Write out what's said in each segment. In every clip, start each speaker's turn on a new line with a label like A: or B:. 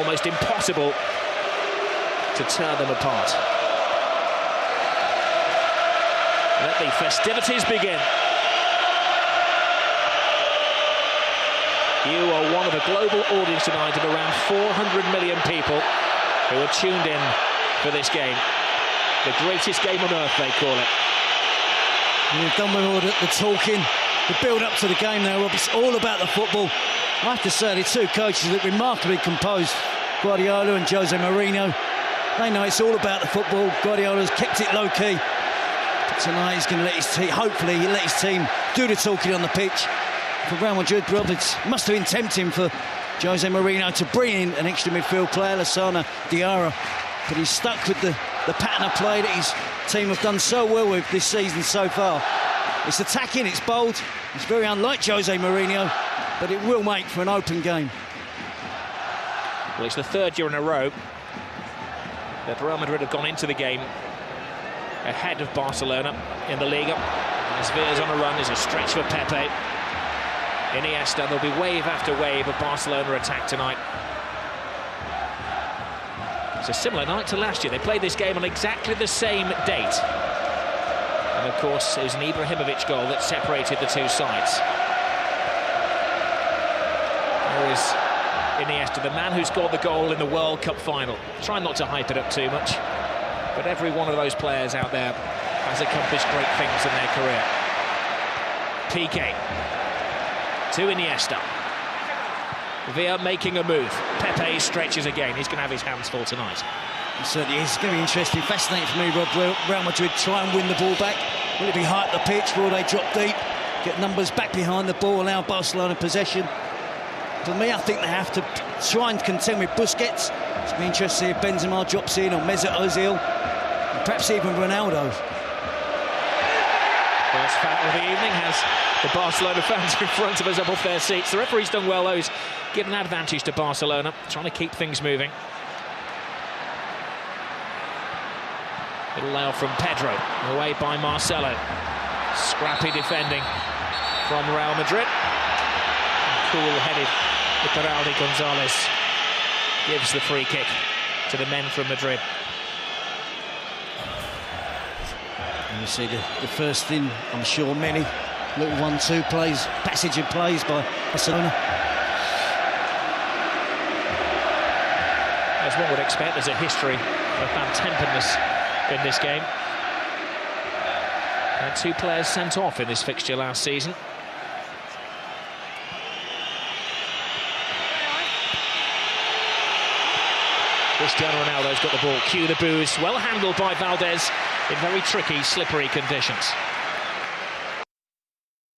A: almost impossible to tear them apart. Let the festivities begin. You are one of a global audience tonight of around 400 million people who are tuned in for this game. The greatest game on earth, they call it.
B: We've done with all the talking, the build-up to the game now, Rob. It's all about the football. I have to say, the two coaches look remarkably composed, Guardiola and Jose Mourinho. They know it's all about the football. Guardiola's kept it low-key. But tonight he's going to let his team, hopefully, he'll let his team do the talking on the pitch. For Real Madrid, Rob, it must have been tempting for Jose Mourinho to bring in an extra midfield player, Lassana Diarra. But he's stuck with the pattern of play that his team have done so well with this season so far. It's attacking, it's bold, it's very unlike Jose Mourinho, but it will make for an open game.
A: Well, it's the third year in a row that Real Madrid have gone into the game ahead of Barcelona in the Liga. As Veer's on a run, there's a stretch for Pepe. Iniesta, there'll be wave after wave of Barcelona attack tonight. It's a similar night to last year. They played this game on exactly the same date. And of course, it was an Ibrahimovic goal that separated the two sides. There is Iniesta, the man who scored the goal in the World Cup final. Try not to hype it up too much, but every one of those players out there has accomplished great things in their career. Piqué to Iniesta. Villa making a move. Pepe stretches again. He's going to have his hands full tonight.
B: It certainly is. It's going to be interesting, fascinating for me, Rob. Will Real Madrid try and win the ball back? Will it be high up the pitch? Will they drop deep, get numbers back behind the ball, allow Barcelona possession? For me, I think they have to try and contend with Busquets. It's going to be interesting to see if Benzema drops in, or Mesut Ozil, and perhaps even Ronaldo.
A: First foul of the evening has the Barcelona fans in front of us up off their seats. The referee's done well, though. He's given an advantage to Barcelona, trying to keep things moving. Little layoff from Pedro, away by Marcelo. Scrappy defending from Real Madrid. Cool-headed Iturralde Gonzalez gives the free kick to the men from Madrid.
B: And you see the first thing, I'm sure many little 1-2 plays, passage of plays by Barcelona.
A: As one would expect, there's a history of bad-temperedness in this game. And two players sent off in this fixture last season. Cristiano Ronaldo's got the ball. Cue the boos. Well handled by Valdez in very tricky, slippery conditions.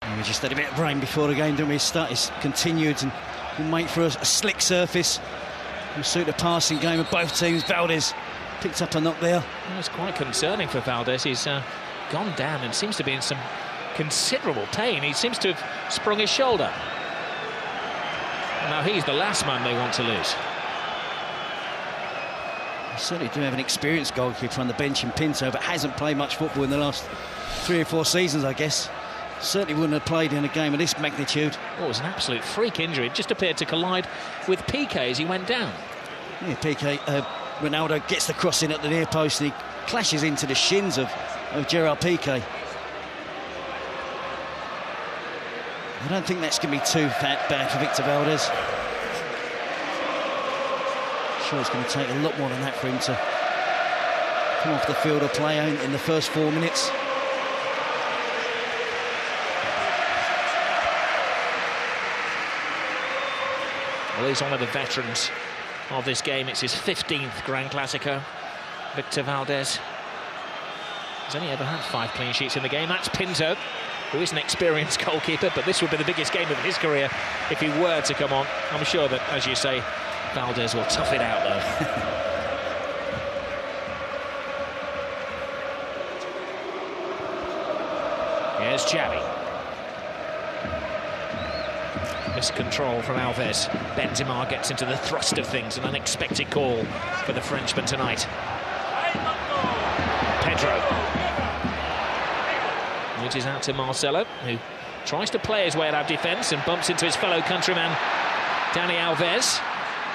B: And we just had a bit of rain before the game, didn't we? It's continued and will make for a slick surface. Will suit the passing game of both teams. Valdez picked up a knock there.
A: Well, it's quite concerning for Valdez. He's gone down and seems to be in some considerable pain. He seems to have sprung his shoulder. Now he's the last man they want to lose.
B: Certainly do have an experienced goalkeeper on the bench in Pinto, but hasn't played much football in the last 3 or 4 seasons, I guess. Certainly wouldn't have played in a game of this magnitude.
A: Oh, it was an absolute freak injury. It just appeared to collide with Piqué as he went down.
B: Yeah, Piqué, Ronaldo gets the cross in at the near post and he clashes into the shins of Gerard Piqué. I don't think that's going to be too bad for Victor Valdez. Sure, it's going to take a lot more than that for him to come off the field of play in the first 4 minutes.
A: Well, he's one of the veterans of this game. It's his 15th Grand Clasico. Victor Valdez. He's only ever had 5 clean sheets in the game. That's Pinto, who is an experienced goalkeeper, but this would be the biggest game of his career if he were to come on. I'm sure that, as you say, Valdez will tough it out, though. Here's Xavi. Miscontrol from Alves. Benzema gets into the thrust of things. An unexpected call for the Frenchman tonight. Pedro. Reaches out to Marcelo, who tries to play his way out of defence and bumps into his fellow countryman, Dani Alves.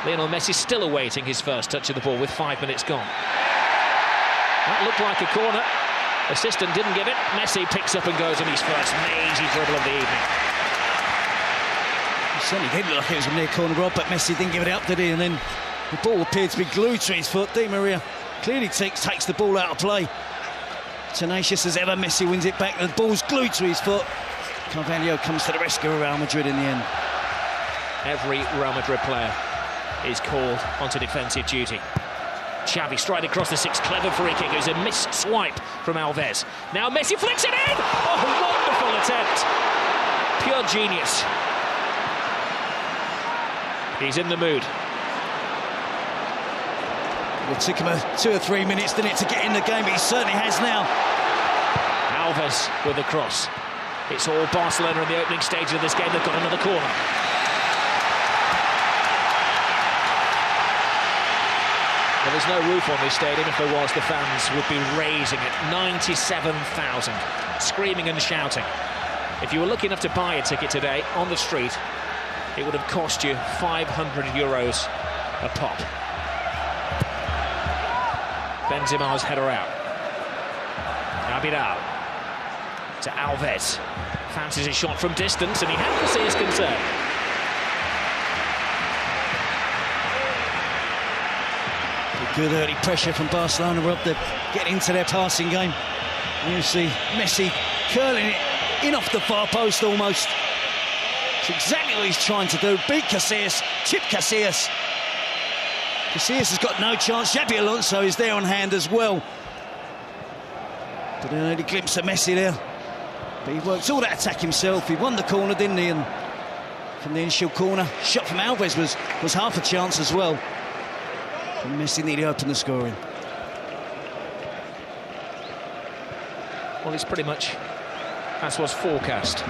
A: Lionel Messi still awaiting his first touch of the ball with 5 minutes gone. That looked like a corner. Assistant didn't give it. Messi picks up and goes on his first mazy dribble of the evening.
B: It certainly did look like it was a near corner, Rob, but Messi didn't give it up, did he? And then the ball appeared to be glued to his foot. Di Maria clearly takes the ball out of play. Tenacious as ever, Messi wins it back. The ball's glued to his foot. Carvalho comes to the rescue of Real Madrid in the end.
A: Every Real Madrid player is called onto defensive duty. Xavi striding across the six, clever free kick. It was a missed swipe from Alves. Now Messi flicks it in! Oh, wonderful attempt! Pure genius. He's in the mood.
B: It took him 2 or 3 minutes, didn't it, to get in the game, but he certainly has now.
A: Alves with the cross. It's all Barcelona in the opening stage of this game. They've got another corner. Well, there's no roof on this stadium. If there was, the fans would be raising it. 97,000, screaming and shouting. If you were lucky enough to buy a ticket today on the street, it would have cost you €500 a pop. Benzema's header out. Abidal to Alves. Fancies a shot from distance, and he had to see his concern.
B: Good early pressure from Barcelona, Rob, to get into their passing game. And you see Messi curling it in off the far post almost. It's exactly what he's trying to do. Beat Casillas, chip Casillas. Casillas has got no chance. Xabi Alonso is there on hand as well. But an early glimpse of Messi there. But he worked all that attack himself. He won the corner, didn't he? And from the initial corner, shot from Alves was half a chance as well. And Messi nearly opened the scoring.
A: Well, it's pretty much as was forecast.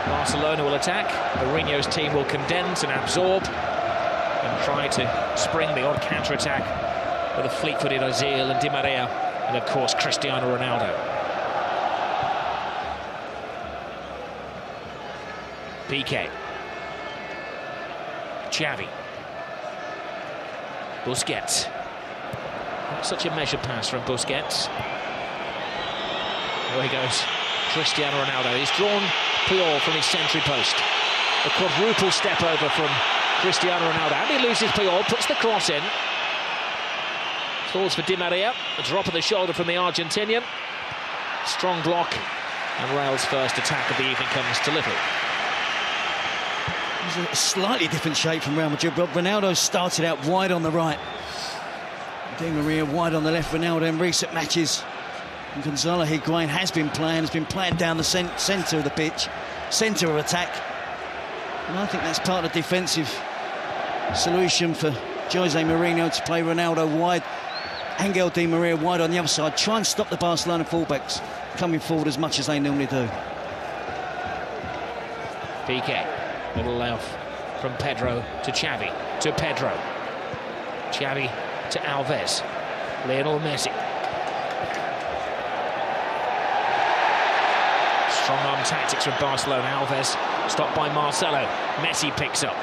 A: Barcelona will attack. Mourinho's team will condense and absorb and try to spring the odd counter-attack with a fleet-footed Ozil and Di Maria and, of course, Cristiano Ronaldo. Piqué. Xavi. Busquets. Not such a measured pass from Busquets. There he goes. Cristiano Ronaldo. He's drawn Puyol from his century post. A quadruple step over from Cristiano Ronaldo. And he loses Puyol, puts the cross in. Falls for Di Maria. A drop of the shoulder from the Argentinian. Strong block. And Real's first attack of the evening comes to little.
B: It's a slightly different shape from Real Madrid. Ronaldo started out wide on the right. Di Maria wide on the left. Ronaldo in recent matches. And Gonzalo Higuain has been playing down the centre of the pitch, centre of attack. And I think that's part of the defensive solution for Jose Mourinho, to play Ronaldo wide, Angel Di Maria wide on the other side, try and stop the Barcelona fullbacks coming forward as much as they normally do.
A: Piqué, little layoff from Pedro to Xavi, to Pedro. Xavi to Alves. Lionel Messi. Strong arm tactics from Barcelona. Alves stopped by Marcelo. Messi picks up.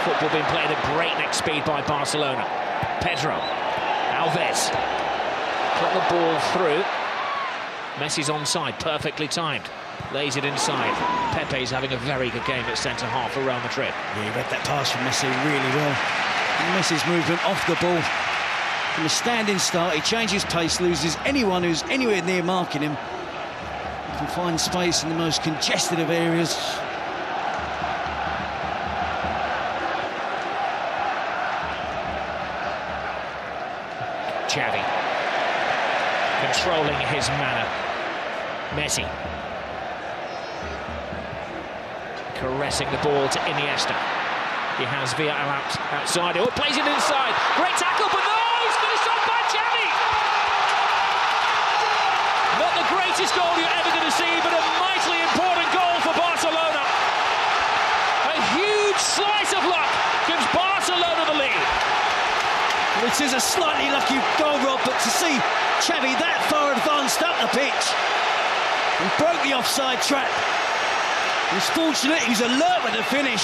A: Football being played at breakneck speed by Barcelona. Pedro. Alves. Put the ball through. Messi's onside, perfectly timed. Lays it inside. Pepe's having a very good game at centre-half for Real Madrid.
B: Yeah, he read that pass from Messi really well. And Messi's movement off the ball. From a standing start, he changes pace, loses anyone who's anywhere near marking him. He can find space in the most congested of areas.
A: Xavi. Controlling his manner. Messi. Caressing the ball to Iniesta. He has Villarreal outside. Oh, plays it inside. Great tackle, but no! He's finished off by Xavi! Not the greatest goal you're ever going to see, but a mightily important goal for Barcelona. A huge slice of luck gives Barcelona the lead.
B: It is a slightly lucky goal, Rob, but to see Xavi that far advanced up the pitch and broke the offside trap. He was fortunate, he was alert with the finish.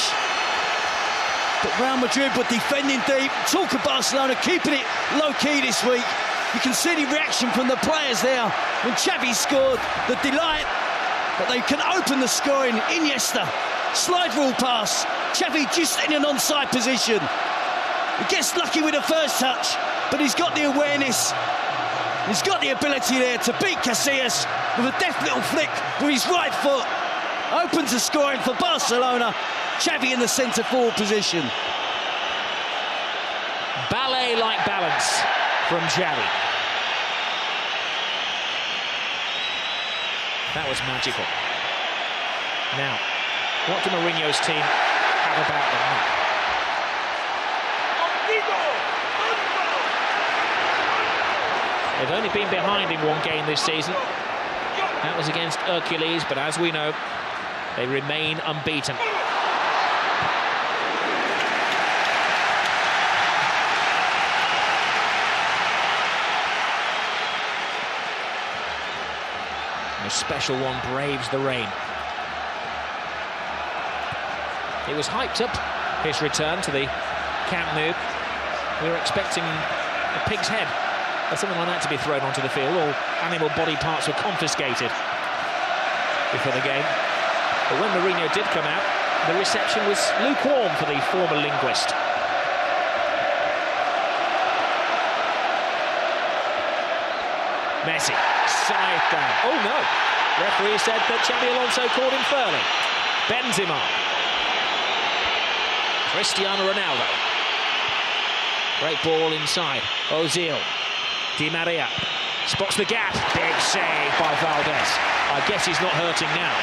B: But Real Madrid were defending deep. Talk of Barcelona keeping it low-key this week. You can see the reaction from the players there when Xavi scored, the delight that they can open the scoring. Iniesta, slide rule pass. Xavi just in an onside position. He gets lucky with the first touch, but he's got the awareness. He's got the ability there to beat Casillas with a deft little flick with his right foot. Opens the scoring for Barcelona. Xavi in the centre-forward position.
A: Ballet-like balance from Xavi. That was magical. Now, what do Mourinho's team have about them now? They've only been behind in one game this season. That was against Hercules, but as we know, they remain unbeaten. A special one braves the rain. It was hyped up, his return to the Camp Nou. We were expecting a pig's head or something like that to be thrown onto the field, or animal body parts were confiscated before the game. But when Mourinho did come out, the reception was lukewarm for the former linguist. Messi, side down. Oh no! Referee said that Xabi Alonso called him fairly. Benzema. Cristiano Ronaldo. Great ball inside. Ozil. Di Maria spots the gap. Big save by Valdez. I guess he's not hurting now.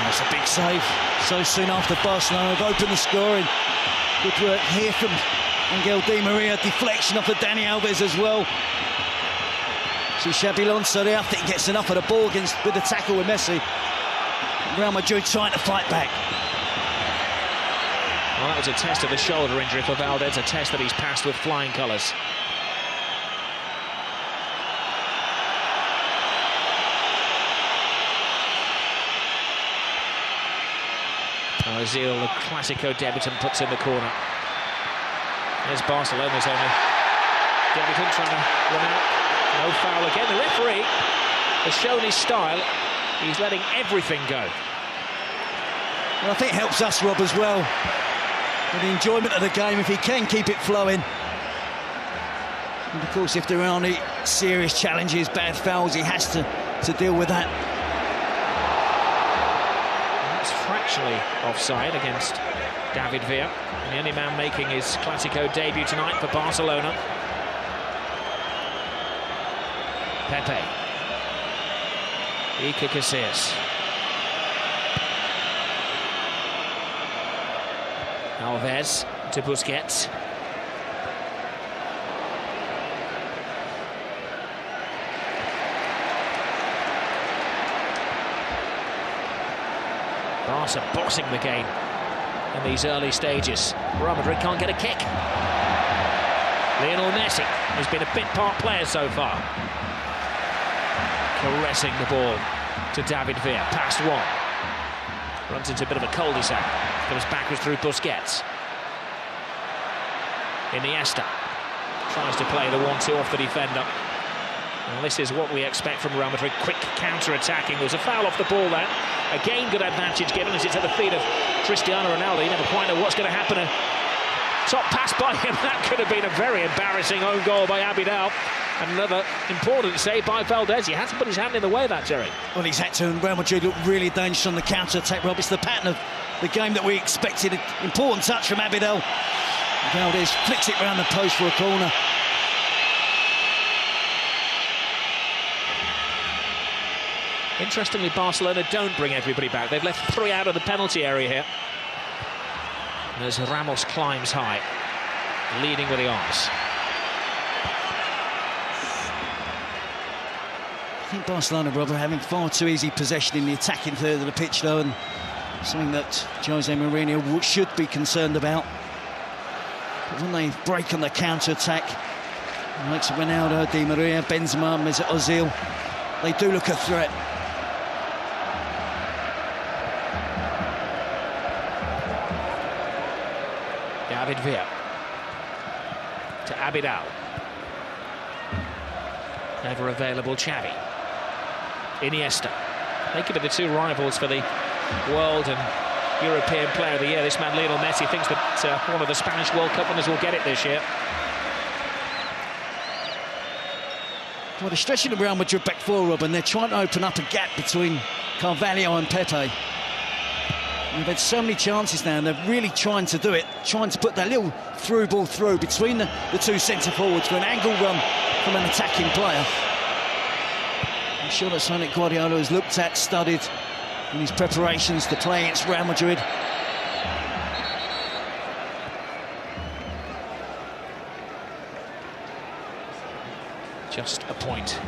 B: That's a big save. So soon after Barcelona have opened the scoring. Good work here from Angel Di Maria. Deflection off of Dani Alves as well. See Xabi Alonso there. I think he gets enough of the ball with the tackle with Messi. Real Madrid trying to fight back.
A: Well, that was a test of the shoulder injury for Valdez, a test that he's passed with flying colours. Ozil, the Clasico debutant, puts in the corner. There's Barcelona's only debutant trying to run out. No foul again. The referee has shown his style. He's letting everything go.
B: Well, I think it helps us, Rob, as well. With the enjoyment of the game, if he can keep it flowing. And of course, if there are any serious challenges, bad fouls, he has to deal with that.
A: That's fractionally offside against David Villa. And the only man making his Clasico debut tonight for Barcelona. Pepe. Iker Casillas. Alves to Busquets. Barca boxing the game in these early stages. Real Madrid can't get a kick. Lionel Messi has been a bit part player so far. Caressing the ball to David Villa, past one. Runs into a bit of a cul-de-sac. Comes backwards through Busquets. Iniesta tries to play the 1-2 off the defender. Well, this is what we expect from Real Madrid. Quick counter-attacking. There's a foul off the ball there. Again, good advantage given as it's at the feet of Cristiano Ronaldo. You never quite know what's going to happen. A top pass by him. That could have been a very embarrassing own goal by Abidal. And another important save by Valdez. He had to put his hand in the way of that, Jerry.
B: Well, he's had to, and Real Madrid look really dangerous on the counter-attack, Rob. It's the pattern of the game that we expected. An important touch from Abidal. Valdez flicks it round the post for a corner.
A: Interestingly, Barcelona don't bring everybody back. They've left 3 out of the penalty area here. And as Ramos climbs high, leading with the arms.
B: I think Barcelona, Rob, are having far too easy possession in the attacking third of the pitch, though, and something that Jose Mourinho should be concerned about. But when they break on the counter-attack, likes of Ronaldo, Di Maria, Benzema, Mesut Ozil, they do look a threat.
A: David Villa. To Abidal. Ever available Xavi. Iniesta. They could be the two rivals for the World and European Player of the Year. This man, Lionel Messi, thinks that one of the Spanish World Cup winners will get it this year.
B: Well, they're stretching the Real Madrid back four, Rob, and they're trying to open up a gap between Carvalho and Pepe. And they've had so many chances now, and they're really trying to do it, trying to put that little through ball through between the two centre-forwards for an angle run from an attacking player. I'm sure that's something Guardiola has looked at, studied in his preparations to play against Real Madrid.
A: Just a point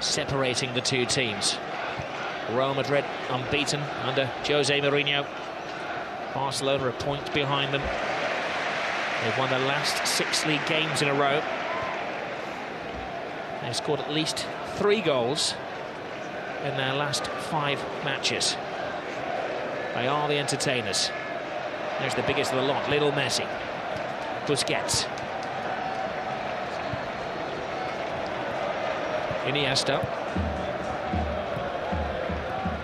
A: separating the two teams. Real Madrid unbeaten under Jose Mourinho. Barcelona a point behind them. They've won their last 6 league games in a row. They've scored at least 3 goals in their last 5 matches. They are the entertainers. There's the biggest of the lot, Lionel Messi. Busquets. Iniesta.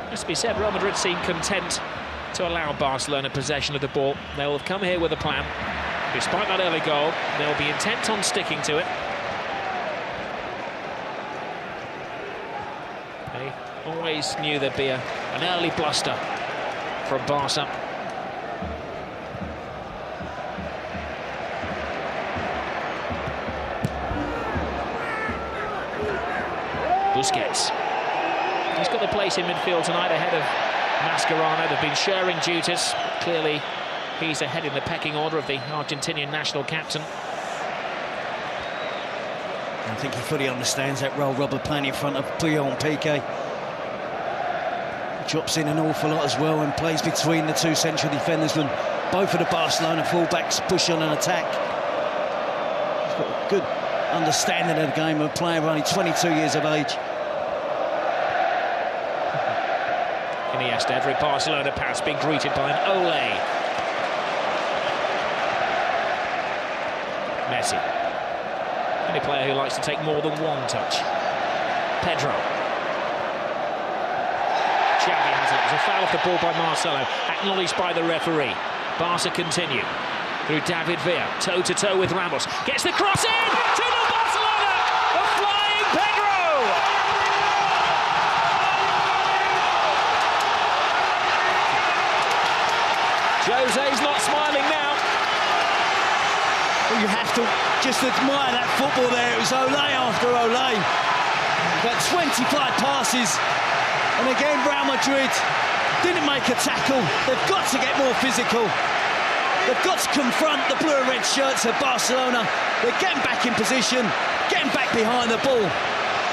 A: Has to be said, Real Madrid seem content to allow Barcelona possession of the ball. They will have come here with a plan. Despite that early goal, they'll be intent on sticking to it. They always knew there'd be an early bluster from Barca. Busquets. He's got the place in midfield tonight ahead of Mascherano. They've been sharing duties. Clearly, he's ahead in the pecking order of the Argentinian national captain.
B: I think he fully understands that role, Robert, playing in front of Puyol and Piqué. Drops in an awful lot as well and plays between the two central defenders when both of the Barcelona fullbacks push on an attack. He's got a good understanding of the game, of a player only 22 years of age.
A: Iniesta, every Barcelona pass being greeted by an Ole. Messi. Any player who likes to take more than one touch. Pedro. Xavi has it. There's a foul off the ball by Marcelo, acknowledged by the referee. Barca continue through David Villa, toe-to-toe with Ramos. Gets the cross in! 2-0 Barcelona! The flying Pedro! Jose's not smiling now.
B: Well, you have to just admire that football there. It was Ole after Ole. About 25 passes. And again, Real Madrid didn't make a tackle. They've got to get more physical. They've got to confront the blue and red shirts of Barcelona. They're getting back in position, getting back behind the ball.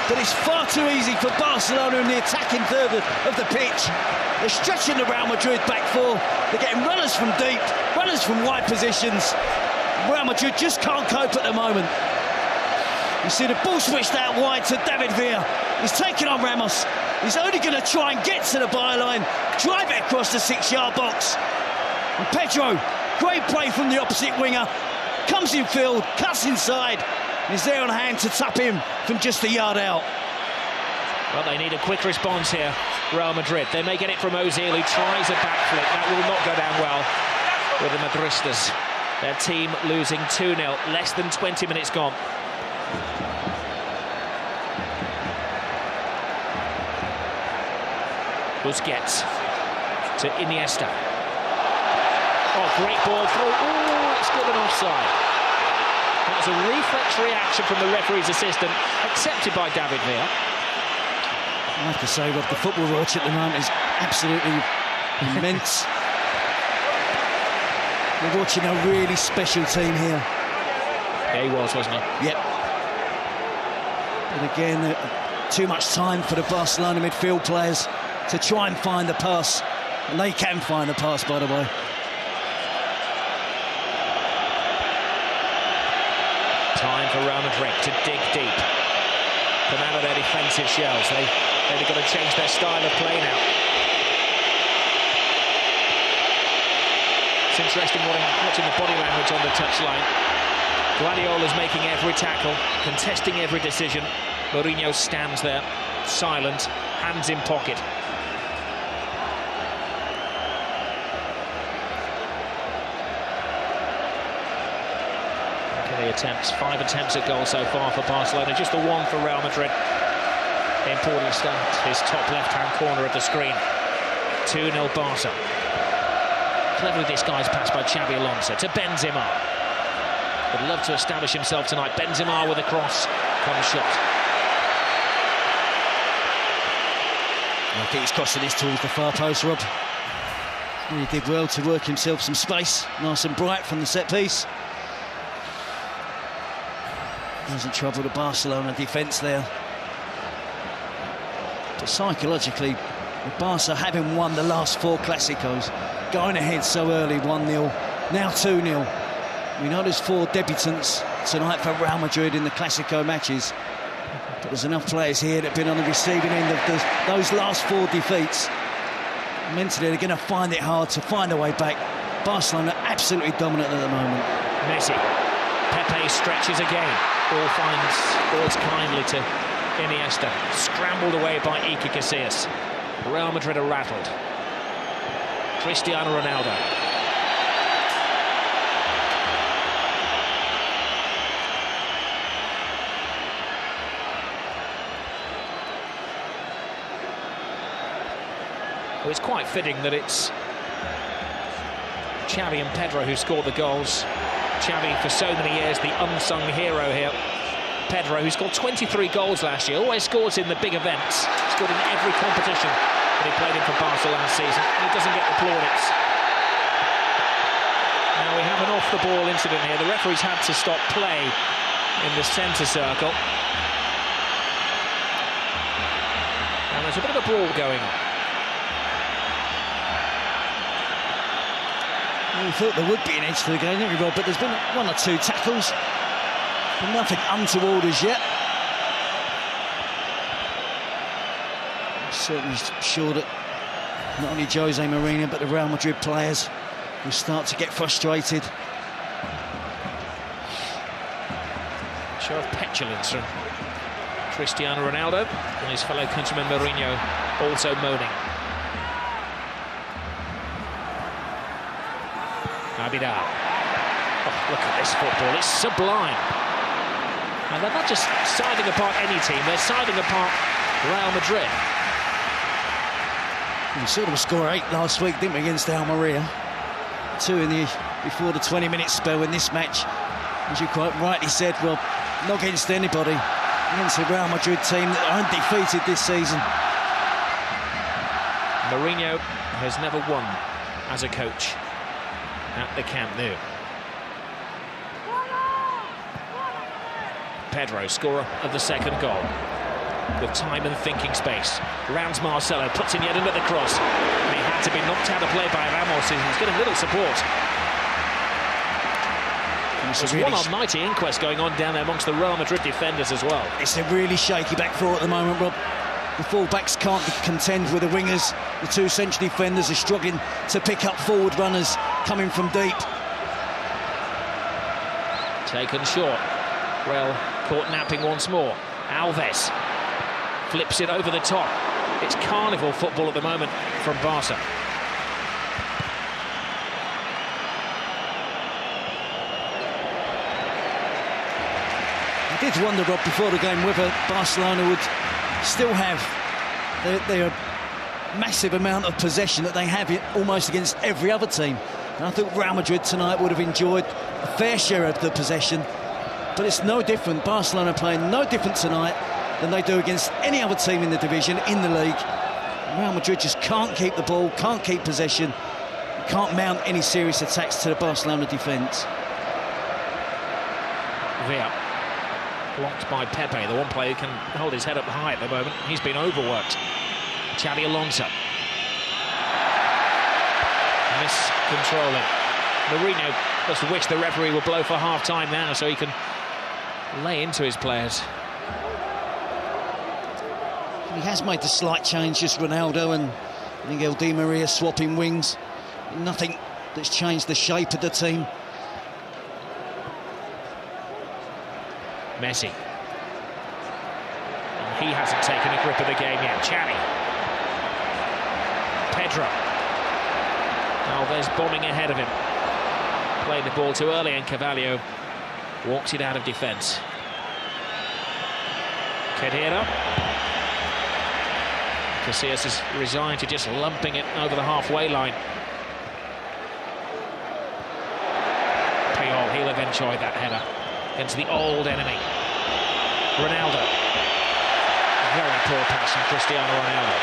B: But it's far too easy for Barcelona in the attacking third of the pitch. They're stretching the Real Madrid back four. They're getting runners from deep, runners from wide positions. Real Madrid just can't cope at the moment. You see the ball switched out wide to David Villa. He's taking on Ramos. He's only going to try and get to the byline, drive it across the 6-yard box. And Pedro, great play from the opposite winger, comes in field, cuts inside, and is there on hand to tap him from just a yard out.
A: Well, they need a quick response here, Real Madrid. They may get it from Ozil, who tries a backflip. That will not go down well with the Madristas. Their team losing 2-0, less than 20 minutes gone. Busquets to Iniesta. Oh, great ball through. Ooh, it's given offside. That was a reflex reaction from the referee's assistant, accepted by David Villa.
B: I have to say, Rob, the football watch at the moment is absolutely immense. We're watching a really special team here.
A: Yeah, he was, wasn't he?
B: Yep. But again, too much time for the Barcelona midfield players to try and find the pass. And they can find the pass, by the way.
A: Time for Real Madrid to dig deep. Come out of their defensive shells. They've got to change their style of play now. It's interesting watching the body language on the touchline. Guardiola's making every tackle, contesting every decision. Mourinho stands there, silent, hands in pocket. The attempts, 5 attempts at goal so far for Barcelona, just the one for Real Madrid. In Paul's start, his top left-hand corner of the screen. 2-0 Barca. Cleverly disguised pass by Xabi Alonso to Benzema. Would love to establish himself tonight. Benzema with a cross, comes shot.
B: I think he's crossing this towards the far post, Rob. And he did well to work himself some space, nice and bright from the set piece. Doesn't trouble the Barcelona defence there. But psychologically, with Barca having won the last 4 Clásicos, going ahead so early, 1-0, now 2-0. We know there's 4 debutants tonight for Real Madrid in the Clásico matches. But there's enough players here that have been on the receiving end of those last 4 defeats. Mentally, they're going to find it hard to find a way back. Barcelona absolutely dominant at the moment.
A: Messi. Pepe stretches again. Ball falls kindly to Iniesta. Scrambled away by Iker Casillas. Real Madrid are rattled. Cristiano Ronaldo. Well, it's quite fitting that it's Xavi and Pedro who scored the goals. Xavi, for so many years, the unsung hero here. Pedro, who scored 23 goals last year, always scores in the big events. Scored in every competition that he played in for Barca last season, and he doesn't get the plaudits. Now we have an off-the-ball incident here. The referee's had to stop play in the centre circle. And there's a bit of a brawl going on.
B: We thought there would be an edge to the game, didn't we, Rob? But there's been 1 or 2 tackles, but nothing untoward as yet. I'm certainly sure that not only Jose Mourinho but the Real Madrid players will start to get frustrated.
A: Show of petulance from Cristiano Ronaldo and his fellow countryman Mourinho also moaning. Abidal. Oh, look at this football, it's sublime. And they're not just siding apart any team, they're siding apart Real Madrid.
B: We saw them score 8 last week, didn't we, against Almeria? 2 before the 20-minute spell in this match. As you quite rightly said, well, not against anybody, against the Real Madrid team that are undefeated this season.
A: Mourinho has never won as a coach at the Camp Nou. Pedro, scorer of the second goal, with time and thinking space. Rounds Marcelo, puts in yet another cross. And he had to be knocked out of play by Ramos, who's getting little support. There's one almighty inquest going on down there amongst the Real Madrid defenders as well.
B: It's a really shaky back four at the moment, Rob. The full-backs can't contend with the wingers. The 2 central defenders are struggling to pick up forward runners coming from deep.
A: Taken short. Real caught napping once more. Alves flips it over the top. It's carnival football at the moment from Barca.
B: I did wonder, Rob, before the game whether Barcelona would still have their massive amount of possession that they have almost against every other team. And I think Real Madrid tonight would have enjoyed a fair share of the possession. But it's no different. Barcelona playing no different tonight than they do against any other team in the division, in the league. Real Madrid just can't keep the ball, can't keep possession, can't mount any serious attacks to the Barcelona defence.
A: Villa blocked by Pepe, the one player who can hold his head up high at the moment. He's been overworked. Xabi Alonso. Miscontrolling. Mourinho must wish the referee would blow for half-time now so he can lay into his players.
B: He has made the slight change, just Ronaldo and Miguel Di Maria swapping wings. Nothing that's changed the shape of the team.
A: Messi. And he hasn't taken a grip of the game yet. Xavi. Pedro. Alves bombing ahead of him. Played the ball too early and Carvalho walks it out of defence. Khedira. Casillas is resigned to just lumping it over the halfway line. Puyol, he'll have enjoyed that header against the old enemy. Ronaldo. Very poor pass from Cristiano Ronaldo.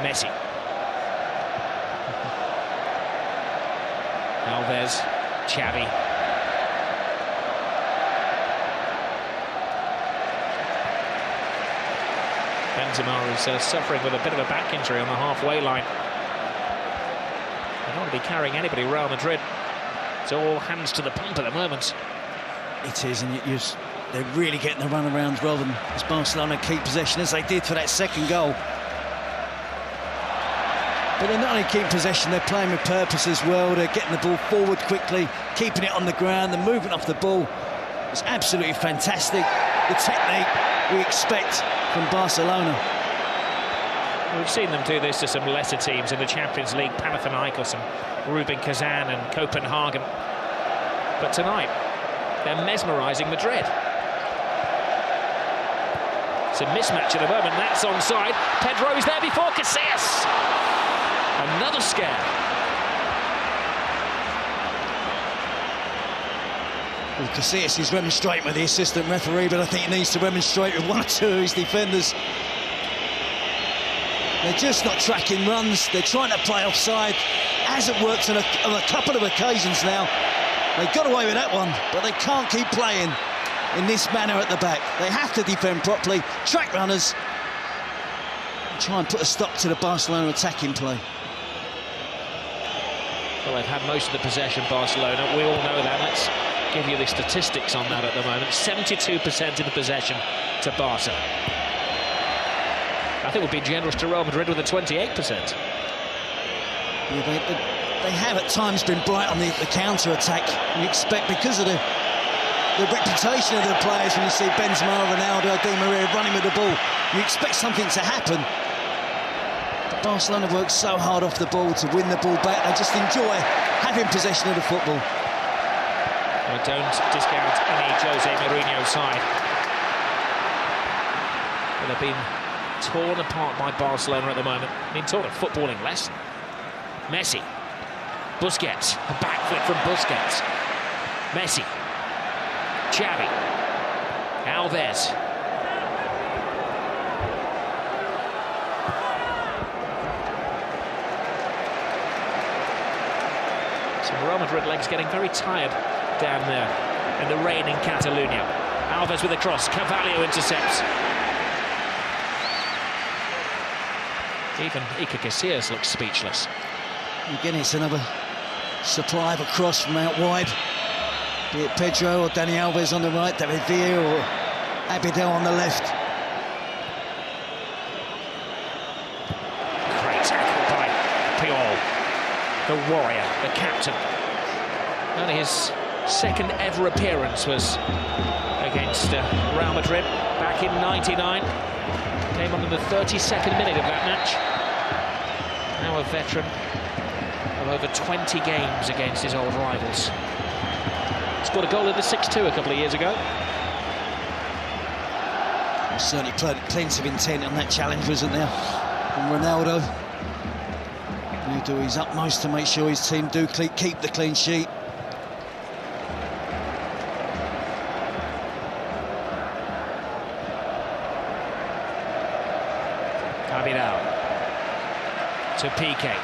A: Messi. Alves, Xavi. Benzema is suffering with a bit of a back injury on the halfway line. They don't want to be carrying anybody, Real Madrid. It's all hands to the pump at the moment.
B: It is, and they're really getting the runarounds rather than as Barcelona keep possession as they did for that second goal. But they're not only keeping possession, they're playing with purpose as well. They're getting the ball forward quickly, keeping it on the ground, the movement off the ball. It's absolutely fantastic. The technique we expect from Barcelona.
A: We've seen them do this to some lesser teams in the Champions League, Panathinaikos and Rubin Kazan and Copenhagen. But tonight, they're mesmerising Madrid. It's a mismatch at the moment, that's onside. Pedro is there before Casillas. Another scare.
B: Well, Casillas is remonstrating with the assistant referee, but I think he needs to remonstrate with one or two of his defenders. They're just not tracking runs. They're trying to play offside. Hasn't worked on a couple of occasions now. They got away with that one, but they can't keep playing in this manner at the back. They have to defend properly, track runners, and try and put a stop to the Barcelona attacking play.
A: Well, they've had most of the possession, Barcelona. We all know that. Let's give you the statistics on that at the moment. 72% of the possession to Barca. I think we'll be generous to Real Madrid with a 28%.
B: Yeah, they have at times been bright on the counter-attack. You expect, because of the reputation of the players, when you see Benzema, Ronaldo, Di Maria running with the ball, you expect something to happen. But Barcelona works so hard off the ball to win the ball back. They just enjoy having possession of the football.
A: I don't discount any Jose Mourinho side. But they've been torn apart by Barcelona at the moment. Been taught a footballing lesson. Messi. Busquets. A backflip from Busquets. Messi. Xavi. Alves. So Real Madrid legs getting very tired down there in the rain in Catalonia. Alves with a cross. Carvalho intercepts. Even Iker Casillas looks speechless.
B: Again, it's another supply of a cross from out wide. Be it Pedro or Dani Alves on the right, David Villa or Abidal on the left.
A: Great tackle by Puyol, the warrior, the captain. Only his second ever appearance was against Real Madrid back in '99. Came on in the 32nd minute of that match. Now a veteran of over 20 games against his old rivals. Scored a goal in the 6-2 a couple of years ago.
B: Certainly plenty of intent on that challenge, wasn't there? And Ronaldo will do his utmost to make sure his team do keep the clean sheet.
A: Abidal to Piqué.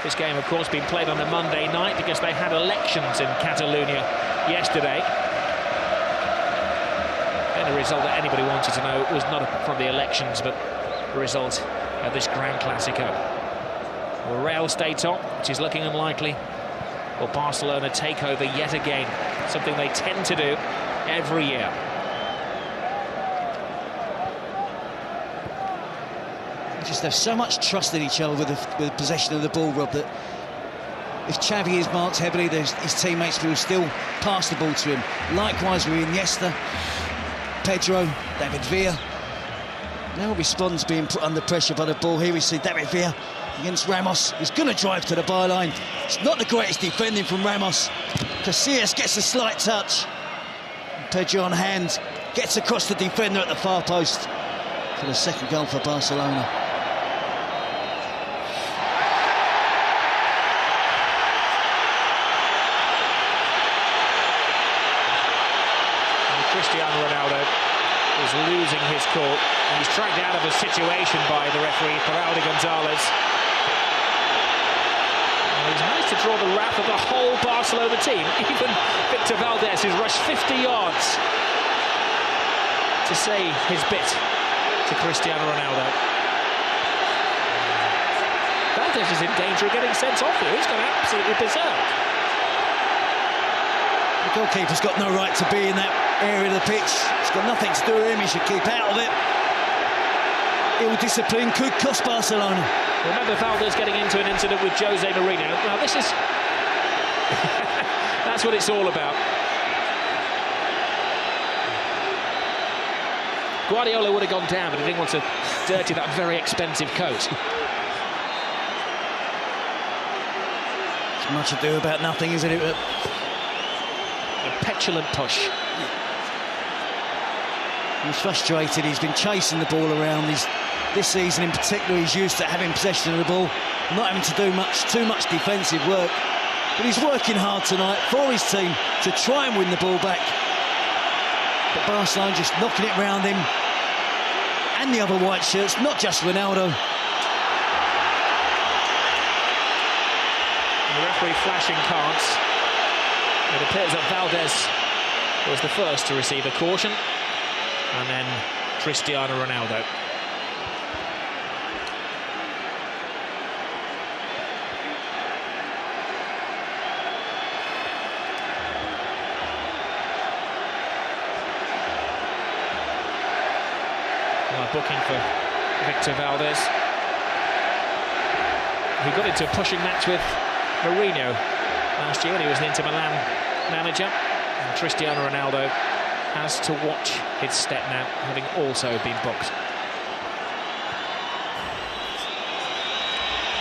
A: This game, of course, being played on a Monday night because they had elections in Catalonia yesterday. And a result that anybody wanted to know was not from the elections, but the result of this Grand Clasico. Well, Real stay top, which is looking unlikely. Will Barcelona take over yet again? Something they tend to do every year.
B: They just have so much trust in each other with the possession of the ball, Rob, that if Xavi is marked heavily, his teammates will still pass the ball to him. Likewise with Iniesta, Pedro, David Villa. Now responds being put under pressure by the ball. Here we see David Villa against Ramos. He's going to drive to the byline. It's not the greatest defending from Ramos. Casillas gets a slight touch. Pedro on hand, gets across the defender at the far post for the second goal for Barcelona.
A: Cristiano Ronaldo is losing his cool, and he's dragged out of a situation by the referee, Peralta Gonzalez. And he's managed to draw the wrath of the whole Barcelona team. Even Victor Valdés, who's rushed 50 yards to say his bit to Cristiano Ronaldo. Valdés is in danger of getting sent off here. He's gone absolutely berserk.
B: The goalkeeper's got no right to be in that area of the pitch. It's got nothing to do with him. He should keep out of it. Ill discipline could cost Barcelona.
A: Remember Valdés getting into an incident with Jose Mourinho. Now this is that's what it's all about. Guardiola would have gone down, but he didn't want to dirty that very expensive coat.
B: It's much ado about nothing, isn't it?
A: A petulant push.
B: He's frustrated. He's been chasing the ball around. This season in particular, he's used to having possession of the ball, not having to do too much defensive work. But he's working hard tonight for his team to try and win the ball back. But Barcelona just knocking it round him and the other white shirts, not just Ronaldo.
A: And the referee flashing cards. It appears that Valdés was the first to receive a caution, and then Cristiano Ronaldo. Booking for Victor Valdés. He got into a pushing match with Mourinho last year when he was an Inter Milan manager. And Cristiano Ronaldo has to watch his step now, having also been booked.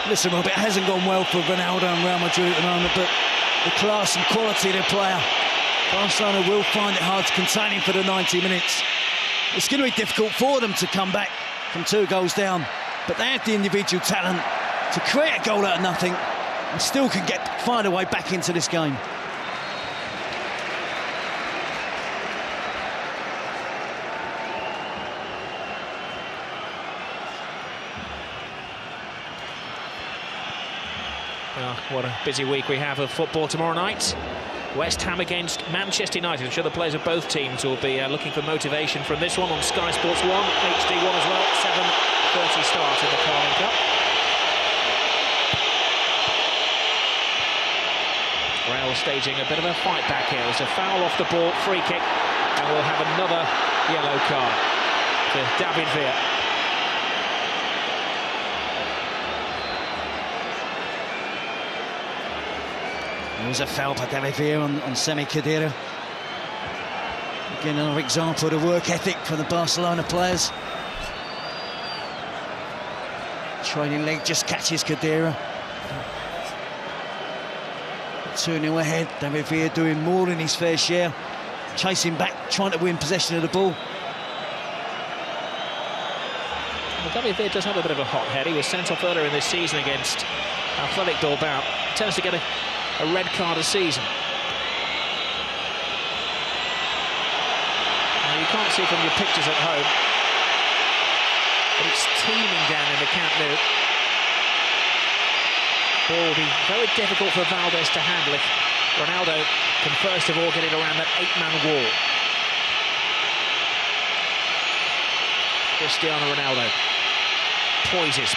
B: Listen, Rob, it hasn't gone well for Ronaldo and Real Madrid at the moment, but the class and quality of the player, Barcelona will find it hard to contain him for the 90 minutes. It's going to be difficult for them to come back from 2 goals down, but they have the individual talent to create a goal out of nothing and still can find a way back into this game.
A: Well, what a busy week we have of football tomorrow night. West Ham against Manchester United. I'm sure the players of both teams will be looking for motivation from this one on Sky Sports 1, HD1 as well. 7:30 start in the Carling Cup. Real staging a bit of a fight back here. It's a foul off the ball, free kick, and we'll have another yellow card to David Villa.
B: There was a foul by David Villa on Semi Khedira. Again, another example of the work ethic from the Barcelona players. Trailing leg just catches Khedira. 2-0 ahead. David Villa doing more than his fair share. Chasing back, trying to win possession of the ball.
A: Well, David Villa does have a bit of a hot head. He was sent off earlier in this season against Athletic Bilbao. Tends to get a red card a season. Now, you can't see from your pictures at home, but it's teeming down in the Camp Nou. Ball will be very difficult for Valdés to handle if Ronaldo can first of all get it around that 8-man wall. Cristiano Ronaldo poses,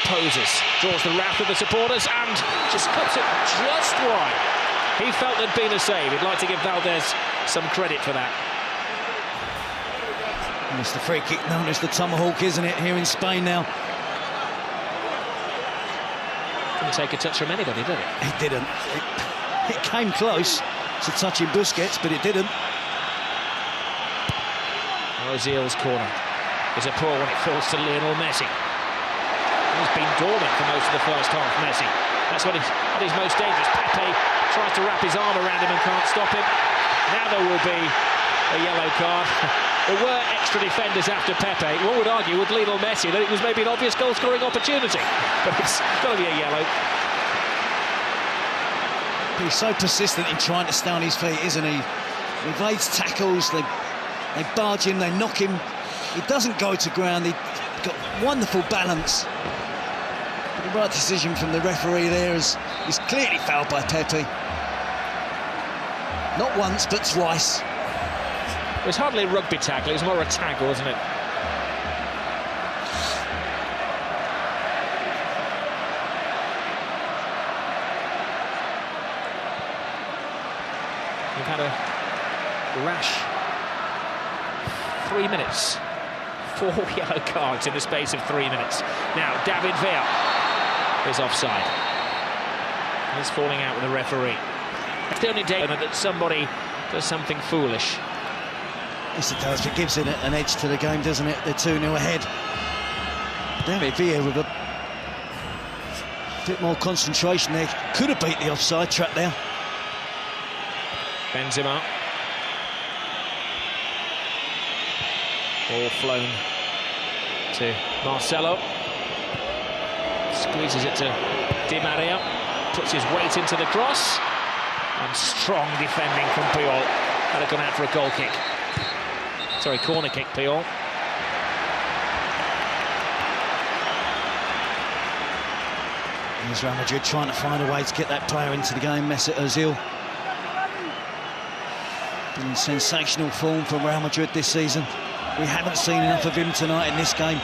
A: draws the wrath of the supporters and just cuts it just wide. He felt there'd been a save. He'd like to give Valdez some credit for that.
B: And it's the free kick known as the tomahawk, isn't it, here in Spain now?
A: Didn't take a touch from anybody, did it?
B: It didn't. It came close to touching Busquets, but it didn't.
A: Ozil's corner is a poor one. It falls to Lionel Messi. He's been dormant for most of the first half, Messi. That's when he's at his most dangerous. Pepe tries to wrap his arm around him and can't stop him. Now there will be a yellow card. There were extra defenders after Pepe. One would argue with Lionel Messi that it was maybe an obvious goal-scoring opportunity. But it's got to be a yellow.
B: He's so persistent in trying to stay on his feet, isn't he? He evades tackles, they barge him, they knock him. He doesn't go to ground. He's got wonderful balance. But the right decision from the referee there is clearly fouled by Pepe. Not once, but twice.
A: It was hardly a rugby tackle, it was more a tackle, wasn't it? We've had a rash 3 minutes. 4 yellow cards in the space of 3 minutes. Now, David Villa is offside. He's falling out with the referee. It's the only day that somebody does something foolish.
B: Yes, it does. It gives it an edge to the game, doesn't it? They're 2-0 ahead. David Villa with a bit more concentration there. Could have beat the offside trap there.
A: Benzema. Ball flown to Marcelo. Squeezes it to Di Maria. Puts his weight into the cross. And strong defending from Puyol. Had it gone out for a goal kick. Sorry, corner kick, Puyol.
B: Here's Real Madrid trying to find a way to get that player into the game. Mesut Ozil. Been in sensational form from Real Madrid this season. We haven't seen enough of him tonight in this game.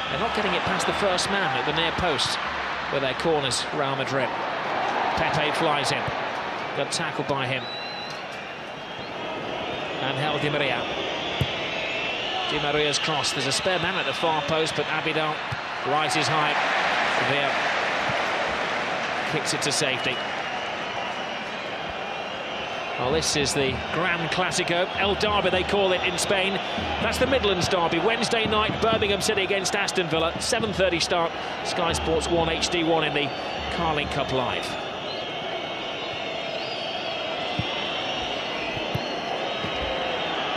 A: They're not getting it past the first man at the near post with their corners, Real Madrid. Pepe flies in. Got tackled by him. Angel Di Maria. Di Maria's cross. There's a spare man at the far post, but Abidal rises high. There. Kicks it to safety. Well, this is the Gran Clasico, El Derby they call it in Spain. That's the Midlands Derby, Wednesday night, Birmingham City against Aston Villa, 7:30 start, Sky Sports 1 HD1 in the Carling Cup Live.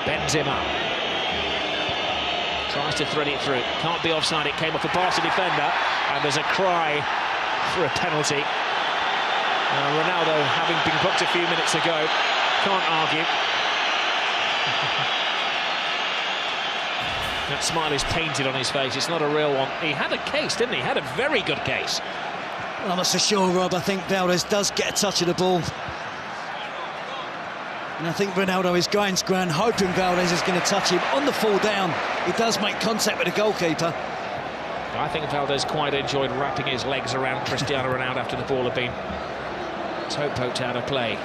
A: Benzema tries to thread it through, can't be offside, it came off a Barca defender, and there's a cry for a penalty. Ronaldo, having been booked a few minutes ago, can't argue. That smile is painted on his face, it's not a real one. He had a case, didn't he? He had a very good case.
B: Well, I'm not so sure, Rob. I think Valdez does get a touch of the ball. And I think Ronaldo is going to ground, hoping Valdez is going to touch him. On the fall down, he does make contact with the goalkeeper.
A: I think Valdez quite enjoyed wrapping his legs around Cristiano Ronaldo after the ball had been toe poked out of play.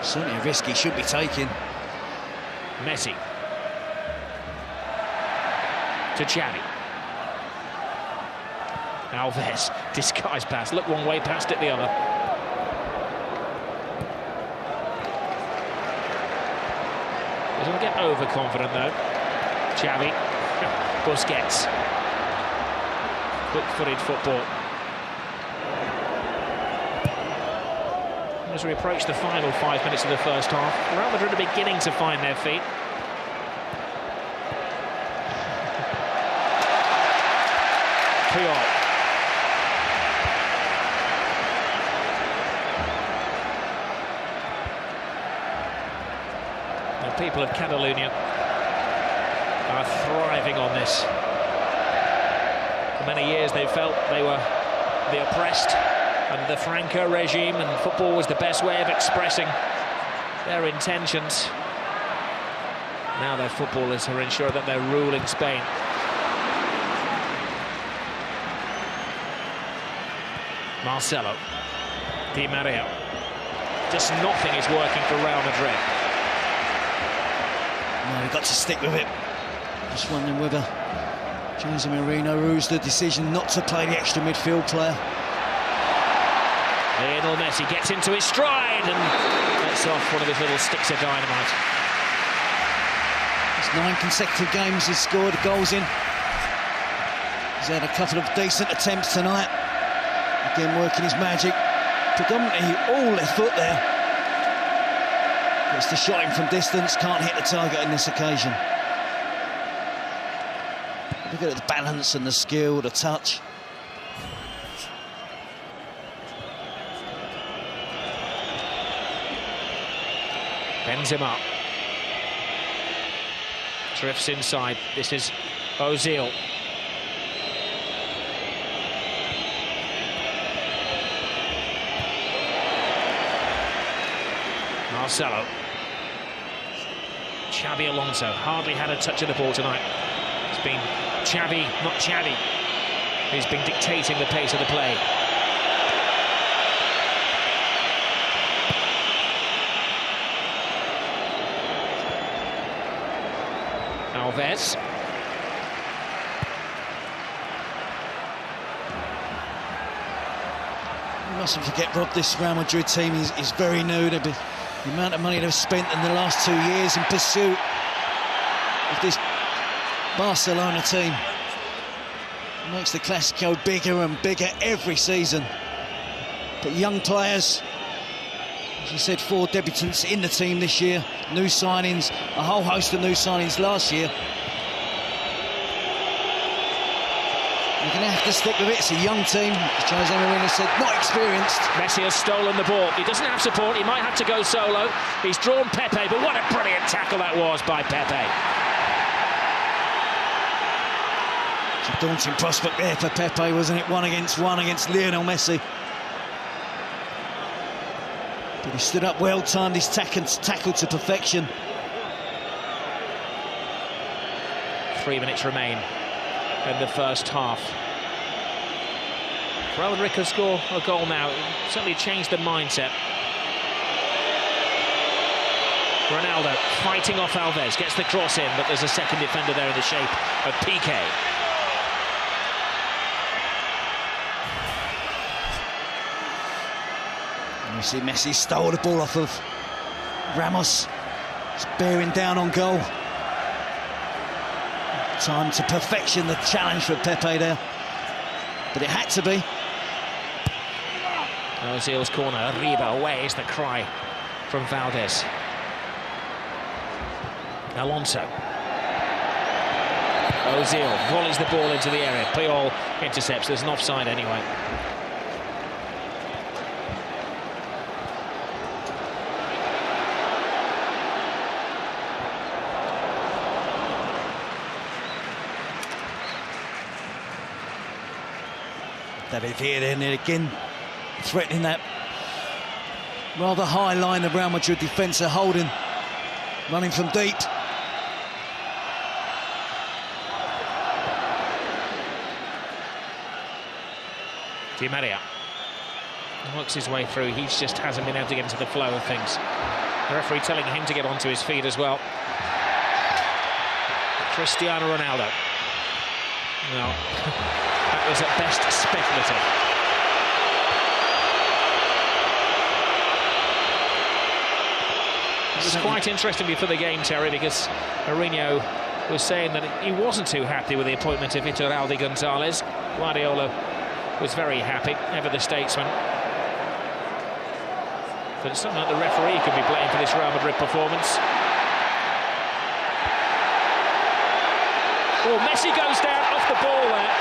B: Certainly a risk he should be taking.
A: Messi. To Xavi. Alves, disguised pass. Look one way, passed it the other. Doesn't get overconfident though. Xavi. Busquets. Quick-footed football. As we approach the final 5 minutes of the first half, Real Madrid are beginning to find their feet. Puyol. The people of Catalonia are thriving on this. For many years they felt they were the oppressed under the Franco regime, and football was the best way of expressing their intentions. Now their footballers are ensuring that they're ruling Spain. Marcelo. Di Maria. Just nothing is working for Real Madrid.
B: No, we've got to stick with it. Just wondering whether Jose Mourinho rules the decision not to play the extra midfield player.
A: Lionel Messi gets into his stride and lets off one of his little sticks of dynamite.
B: It's 9 consecutive games he's scored goals in. He's had a couple of decent attempts tonight. Again, working his magic. Predominantly all left foot there. Gets the shot in from distance, can't hit the target on this occasion. Look at the balance and the skill, the touch.
A: Benzema drifts inside. This is Ozil. Marcelo. Xabi Alonso hardly had a touch of the ball tonight. It's been Xavi, not Xavi, who's been dictating the pace of the play. Alves.
B: You mustn't forget, Rob, this Real Madrid team is very new. The amount of money they've spent in the last 2 years in pursuit of this Barcelona team makes the Clásico bigger and bigger every season. But young players, as you said, 4 debutants in the team this year, new signings, a whole host of new signings last year. You're going to have to stick with it. It's a young team, as Jose Mourinho said, not experienced.
A: Messi has stolen the ball. He doesn't have support. He might have to go solo. He's drawn Pepe, but what a brilliant tackle that was by Pepe.
B: It's a daunting prospect there for Pepe, wasn't it? 1-on-1 against Lionel Messi. But he stood up well, timed his tackle to perfection.
A: 3 minutes remain in the first half. Real Madrid could score a goal now. It certainly changed the mindset. Ronaldo fighting off Alves, gets the cross in, but there's a second defender there in the shape of Piqué.
B: And you see Messi stole the ball off of Ramos. It's bearing down on goal. Time to perfection, the challenge for Pepe there. But it had to be.
A: Ozil's corner, Arriba away is the cry from Valdez. Alonso. Ozil volleys the ball into the area. Puyol intercepts. There's an offside anyway.
B: David Villa in there again, threatening that rather high line the Real Madrid defence are holding, running from deep.
A: Di Maria works his way through. He just hasn't been able to get into the flow of things. The referee telling him to get onto his feet as well. Cristiano Ronaldo. No. That was at best speculative. It was quite interesting before the game, Terry, because Mourinho was saying that he wasn't too happy with the appointment of Iturralde Gonzalez. Guardiola was very happy, ever the statesman. But it's not like the referee could be blamed for this Real Madrid performance. Oh, Messi goes down off the ball there.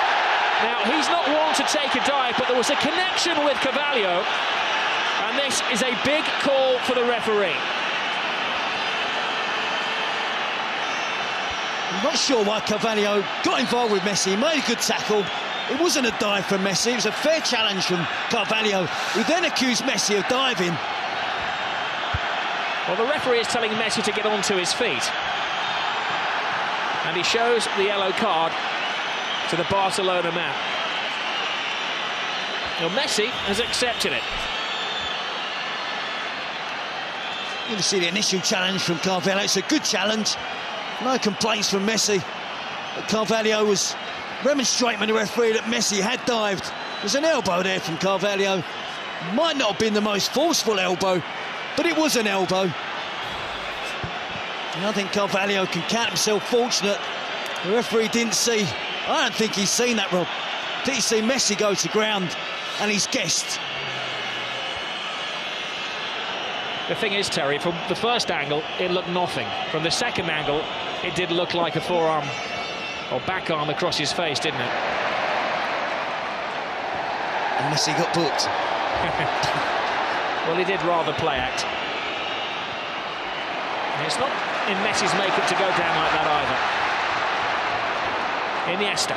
A: Now, he's not one to take a dive, but there was a connection with Carvalho, and this is a big call for the referee.
B: I'm not sure why Carvalho got involved with Messi. He made a good tackle. It wasn't a dive from Messi. It was a fair challenge from Carvalho, who then accused Messi of diving.
A: Well, the referee is telling Messi to get onto his feet. And he shows the yellow card to the Barcelona man. Well, Messi has accepted it.
B: You can see the initial challenge from Carvalho. It's a good challenge. No complaints from Messi. But Carvalho was remonstrating with the referee that Messi had dived. There's an elbow there from Carvalho. Might not have been the most forceful elbow, but it was an elbow. And I think Carvalho can count himself fortunate. The referee didn't see. I don't think he's seen that, Rob. Did he see Messi go to ground and he's guessed?
A: The thing is, Terry, from the first angle, it looked nothing. From the second angle, it did look like a forearm or back arm across his face, didn't it?
B: And Messi got booked.
A: Well, he did rather play act. And it's not in Messi's makeup to go down like that either. Iniesta.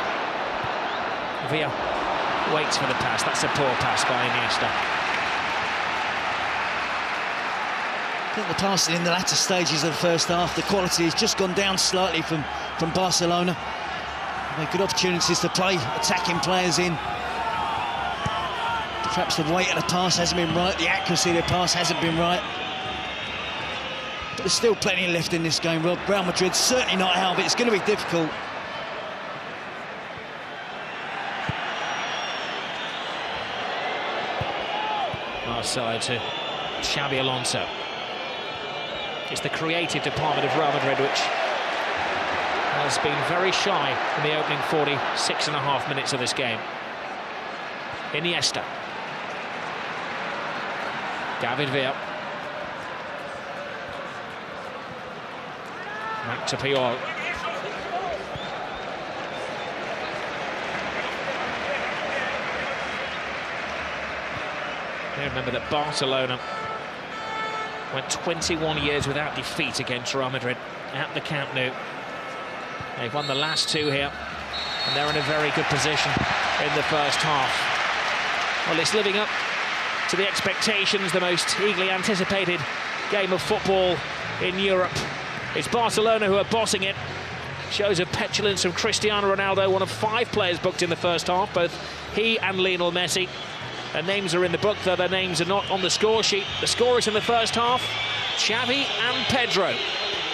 A: Villa waits for the pass. That's a poor pass by Iniesta.
B: I think the passing in the latter stages of the first half, the quality has just gone down slightly from Barcelona. They've good opportunities to play attacking players in. Perhaps the weight of the pass hasn't been right, the accuracy of the pass hasn't been right. But there's still plenty left in this game, Rob. Real Madrid certainly not out, but it's going to be difficult.
A: Marcelo to Xabi Alonso. It's the creative department of Real Madrid which has been very shy in the opening 46.5 minutes of this game. Iniesta. David Villa. Back to Puyol. Remember that Barcelona went 21 years without defeat against Real Madrid at the Camp Nou. They've won the last two here, and they're in a very good position in the first half. Well, it's living up to the expectations, the most eagerly anticipated game of football in Europe. It's Barcelona who are bossing it. Shows of petulance from Cristiano Ronaldo, one of 5 players booked in the first half, both he and Lionel Messi. Their names are in the book, though their names are not on the score sheet. The scorers in the first half, Xavi and Pedro.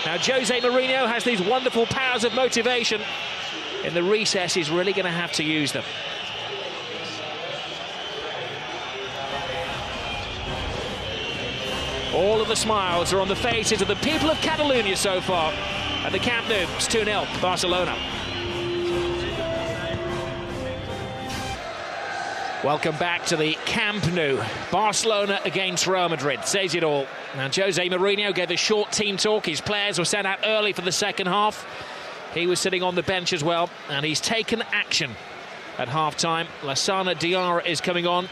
A: Now, Jose Mourinho has these wonderful powers of motivation. In the recess, he's really going to have to use them. All of the smiles are on the faces of the people of Catalonia so far. At the Camp Nou, it's 2-0, Barcelona. Welcome back to the Camp Nou. Barcelona against Real Madrid. Says it all. Now, Jose Mourinho gave a short team talk. His players were sent out early for the second half. He was sitting on the bench as well, and he's taken action at half-time. Lassana Diarra is coming on.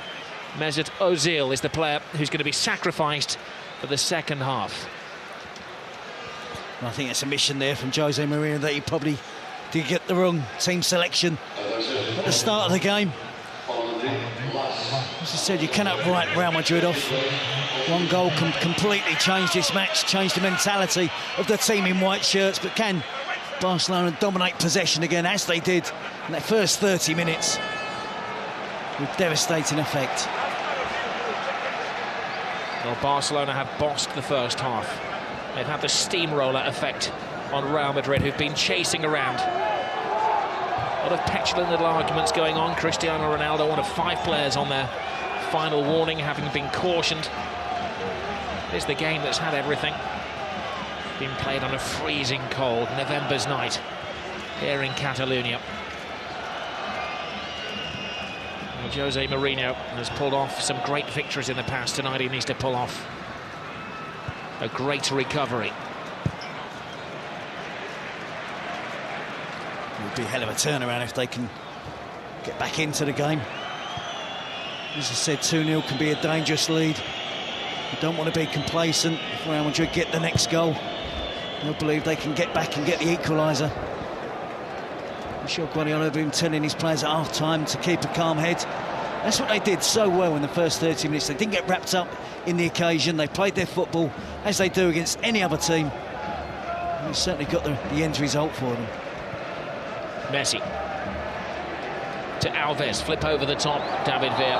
A: Mesut Ozil is the player who's going to be sacrificed for the second half.
B: I think it's a mission there from Jose Mourinho that he probably did get the wrong team selection at the start of the game. As I said, you cannot write Real Madrid off. One goal can completely change this match, change the mentality of the team in white shirts. But can Barcelona dominate possession again, as they did in their first 30 minutes, with devastating effect?
A: Well, Barcelona have bossed the first half. They've had the steamroller effect on Real Madrid, who've been chasing around. A lot of petulant little arguments going on. Cristiano Ronaldo, one of 5 players on their final warning, having been cautioned. It's the game that's had everything. Being played on a freezing cold November's night here in Catalonia. Well, Jose Mourinho has pulled off some great victories in the past. Tonight he needs to pull off a great recovery.
B: It would be a hell of a turnaround if they can get back into the game. As I said, 2-0 can be a dangerous lead. You don't want to be complacent. If Real Madrid get the next goal, they'll believe they can get back and get the equaliser. I'm sure Guardiola has been telling his players at half-time to keep a calm head. That's what they did so well in the first 30 minutes. They didn't get wrapped up in the occasion. They played their football as they do against any other team. And they certainly got the end result for them.
A: Messi. to Alves, flip over the top, David Villa.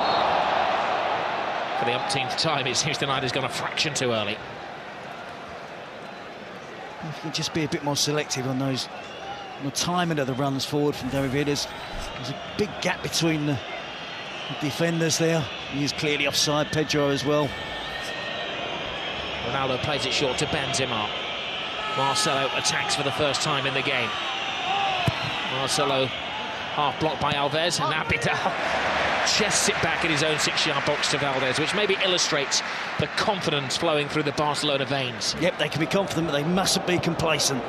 A: For the umpteenth time, it seems tonight has gone a fraction too early.
B: If you can just be a bit more selective on those, on the timing of the runs forward from David Villa. There's a big gap between the defenders there. He is clearly offside, Pedro as well.
A: Ronaldo plays it short to Benzema. Marcelo attacks for the first time in the game. Marcelo half blocked by Alves, and Abidal chests it back in his own 6-yard box to Valdez, which maybe illustrates the confidence flowing through the Barcelona veins.
B: Yep, they can be confident, but they mustn't be complacent.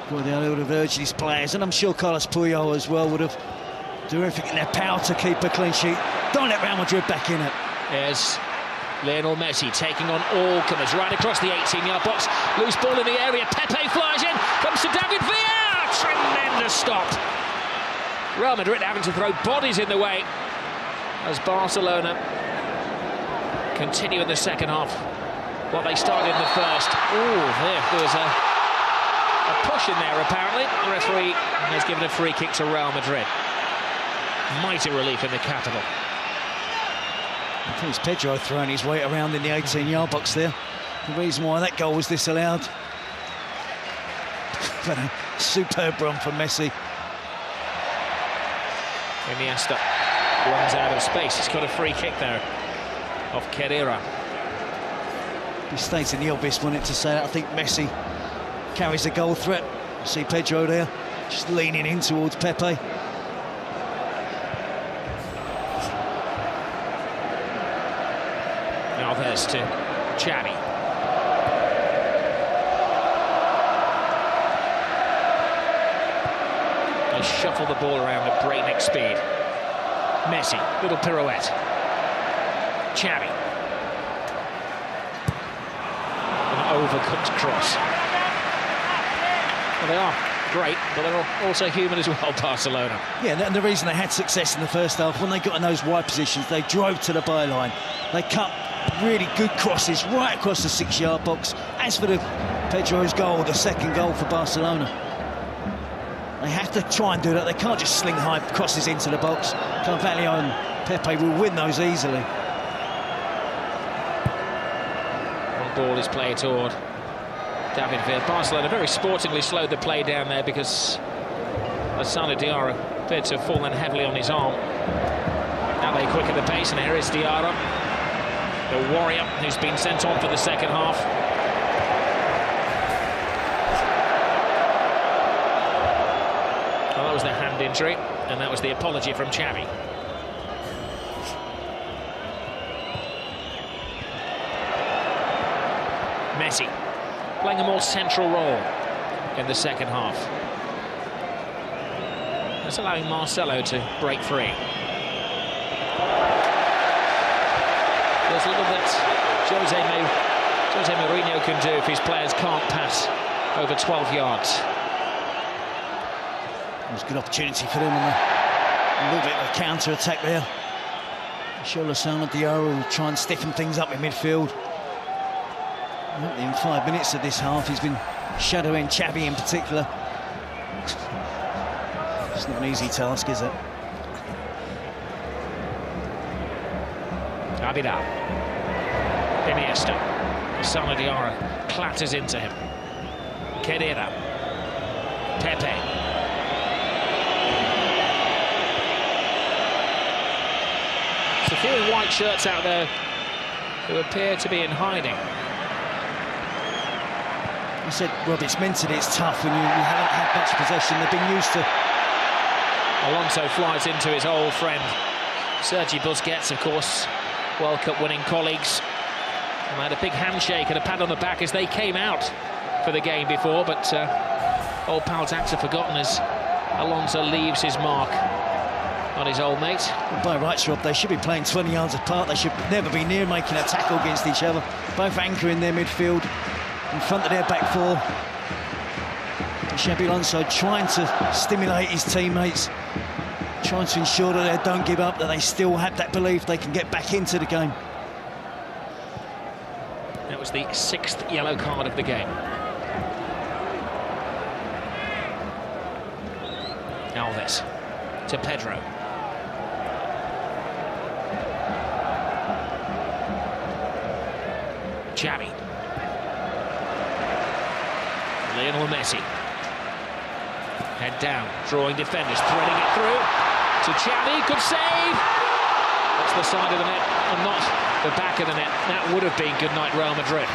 B: Guardiola would have urged his players, and I'm sure Carlos Puyol as well would have done everything in their power to keep a clean sheet. Don't let Real Madrid back in it.
A: There's Lionel Messi taking on all comers right across the 18-yard box. Loose ball in the area. Pepe flies in. Comes to David Villa. Tremendous stop. Real Madrid having to throw bodies in the way as Barcelona continue in the second half what they started in the first. There was a push in there apparently. The referee has given a free kick to Real Madrid. Mighty relief in the capital.
B: I think it's Pedro throwing his weight around in the 18-yard box there. The reason why that goal was disallowed. But a superb run from Messi.
A: Iniesta runs out of space. He's got a free kick there off Carrera.
B: He stating the obvious, wanted to say that. I think Messi carries the goal threat. See Pedro there, just leaning in towards Pepe.
A: Alves to Xavi. They shuffle the ball around at breakneck speed. Messi, little pirouette. Xavi. An overcooked cross. Well, they are great, but they're also human as well, Barcelona.
B: Yeah, and the reason they had success in the first half, when they got in those wide positions, they drove to the byline. They cut really good crosses right across the 6-yard box. As for the Pedro's goal, the second goal for Barcelona, they have to try and do that. They can't just sling high crosses into the box. Carvalho and Pepe will win those easily.
A: One ball is played toward David Villa. Barcelona very sportingly slowed the play down there because Lassana Diarra appeared to have fallen heavily on his arm. Now they quicken the pace, and here is Diarra, the warrior who's been sent on for the second half. Well, that was the hand injury, and that was the apology from Xavi. Messi playing a more central role in the second half. That's allowing Marcelo to break free. There's little that Jose Mourinho can do if his players can't pass over 12 yards.
B: It was a good opportunity for them on a little bit of a counter-attack there. I'm sure Lassana Diarra will try and stiffen things up in midfield. In 5 minutes of this half, he's been shadowing Xavi in particular. It's not an easy task, is it?
A: Abidal. Iniesta. Lassana Diarra clatters into him. Carrera. Pepe. There's a few in white shirts out there who appear to be in hiding.
B: I said, Rob, it's mentally it's tough when you haven't had much possession. They've been used to.
A: Alonso flies into his old friend Sergi Busquets, of course, World Cup winning colleagues. And they had a big handshake and a pat on the back as they came out for the game before, but old pal's acts are forgotten as Alonso leaves his mark on his old mate.
B: Well, by rights, Rob, they should be playing 20 yards apart. They should never be near making a tackle against each other. Both anchoring their midfield in front of their back four. Xabi Alonso trying to stimulate his teammates, trying to ensure that they don't give up, that they still have that belief they can get back into the game.
A: That was the 6th yellow card of the game. Alves to Pedro. Xavi. Lionel Messi. Head down, drawing defenders, threading it through to Xavi. Good save. That's the side of the net and not the back of the net. That would have been good night, Real Madrid.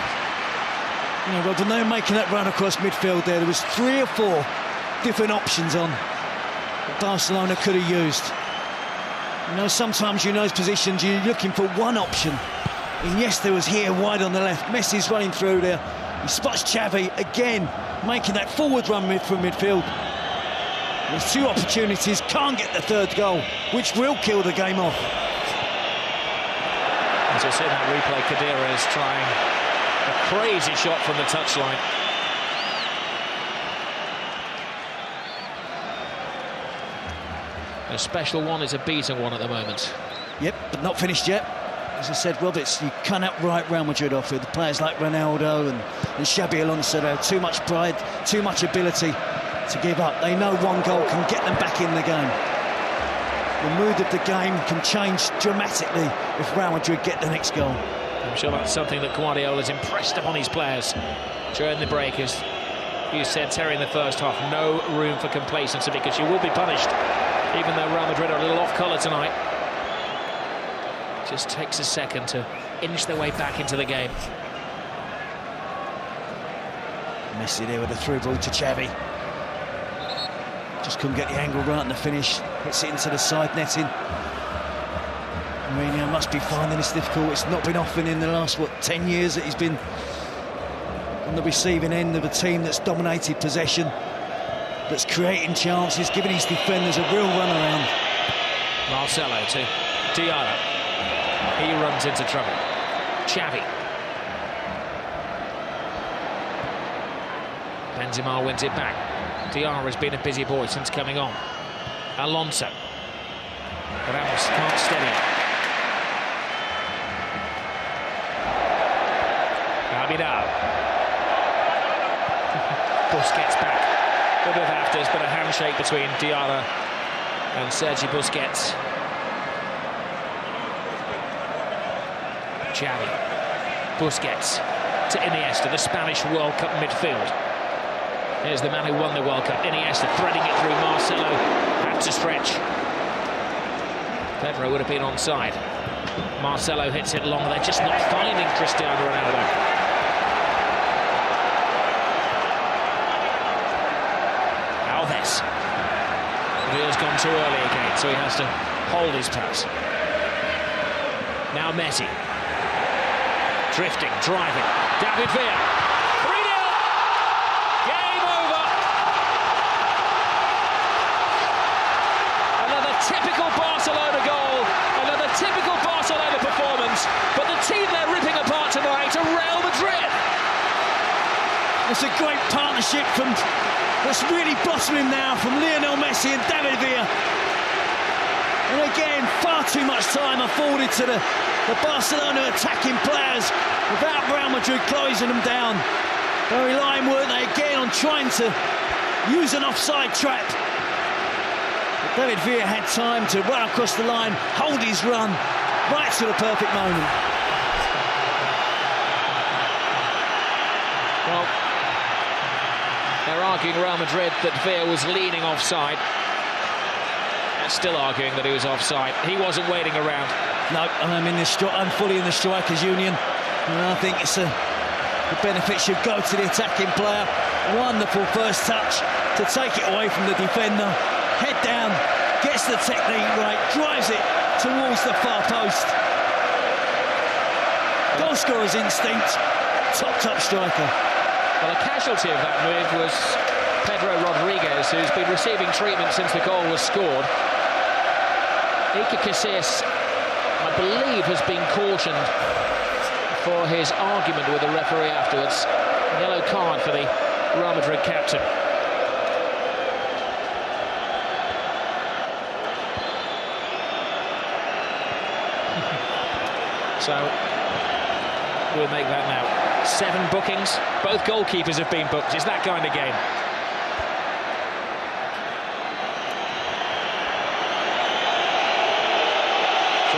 B: You know, Rob, when they were making that run across midfield there was 3 or 4 different options on that Barcelona could have used. You know, sometimes in those positions you're looking for one option. And yes, there was here wide on the left. Messi's running through there. He spots Xavi again, making that forward run from midfield. There's 2 opportunities, can't get the 3rd goal, which will kill the game off.
A: As I said, that replay, Khedira is trying a crazy shot from the touchline. A special one is a beaten one at the moment.
B: Yep, but not finished yet. As I said, Roberts, you cannot write Real Madrid off with players like Ronaldo and Xabi Alonso. They have too much pride, too much ability to give up. They know one goal can get them back in the game. The mood of the game can change dramatically if Real Madrid get the next goal.
A: I'm sure that's something that Guardiola's impressed upon his players during the break. As you said, Terry, in the first half, no room for complacency because you will be punished, even though Real Madrid are a little off colour tonight. Just takes a second to inch their way back into the game.
B: Messi there with a through ball to Xavi. Just couldn't get the angle right in the finish. Hits it into the side netting. Mourinho must be finding this difficult. It's not been often in the last, 10 years that he's been on the receiving end of a team that's dominated possession, that's creating chances, giving his defenders a real run around.
A: Marcelo to Diarra. He runs into trouble. Xavi. Benzema wins it back. Diarra has been a busy boy since coming on. Alonso. Ramos can't steady it. Abidal. Busquets back. A bit of afters, but a handshake between Diarra and Sergi Busquets. Xavi. Busquets to Iniesta, the Spanish World Cup midfield. Here's the man who won the World Cup, Iniesta, threading it through. Marcelo had to stretch. Pedro would have been onside. Marcelo hits it long. They're just not finding Cristiano Ronaldo. Alves. Real's gone too early again, so he has to hold his pass. Now Messi. Drifting, driving. David Villa. 3-0. Game over. Another typical Barcelona goal. Another typical Barcelona performance. But the team they're ripping apart tonight are Real Madrid.
B: It's a great partnership that's really blossoming now from Lionel Messi and David Villa. And again, far too much time afforded to the Barcelona attacking players without Real Madrid closing them down. They're relying, weren't they, again on trying to use an offside trap. But David Villa had time to run across the line, hold his run, right to the perfect moment.
A: Well, they're arguing Real Madrid that Villa was leaning offside. They're still arguing that he was offside. He wasn't waiting around.
B: No, I'm fully in the strikers' union, and I think the benefit should go to the attacking player. Wonderful first touch to take it away from the defender. Head down, gets the technique right, drives it towards the far post. Goal scorer's instinct, top striker.
A: Well, a casualty of that move was Pedro Rodriguez, who's been receiving treatment since the goal was scored. Iker Casillas, I believe, has been cautioned for his argument with the referee afterwards. Yellow card for the Real Madrid captain. So we'll make that now. 7 bookings. Both goalkeepers have been booked. It's that kind of game.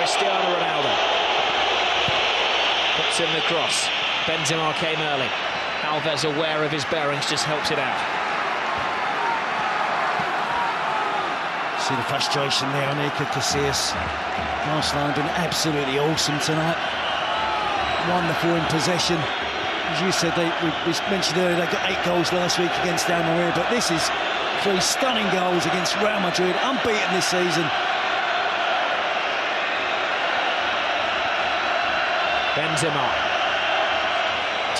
A: Cristiano Ronaldo. Puts in the cross. Benzema came early. Alves, aware of his bearings, just helps it out.
B: See the frustration there on Iker Casillas. Barcelona have been absolutely awesome tonight. Wonderful in possession. As you said, we mentioned earlier, they got 8 goals last week against Madrid, but this is 3 stunning goals against Real Madrid, unbeaten this season.
A: Benzema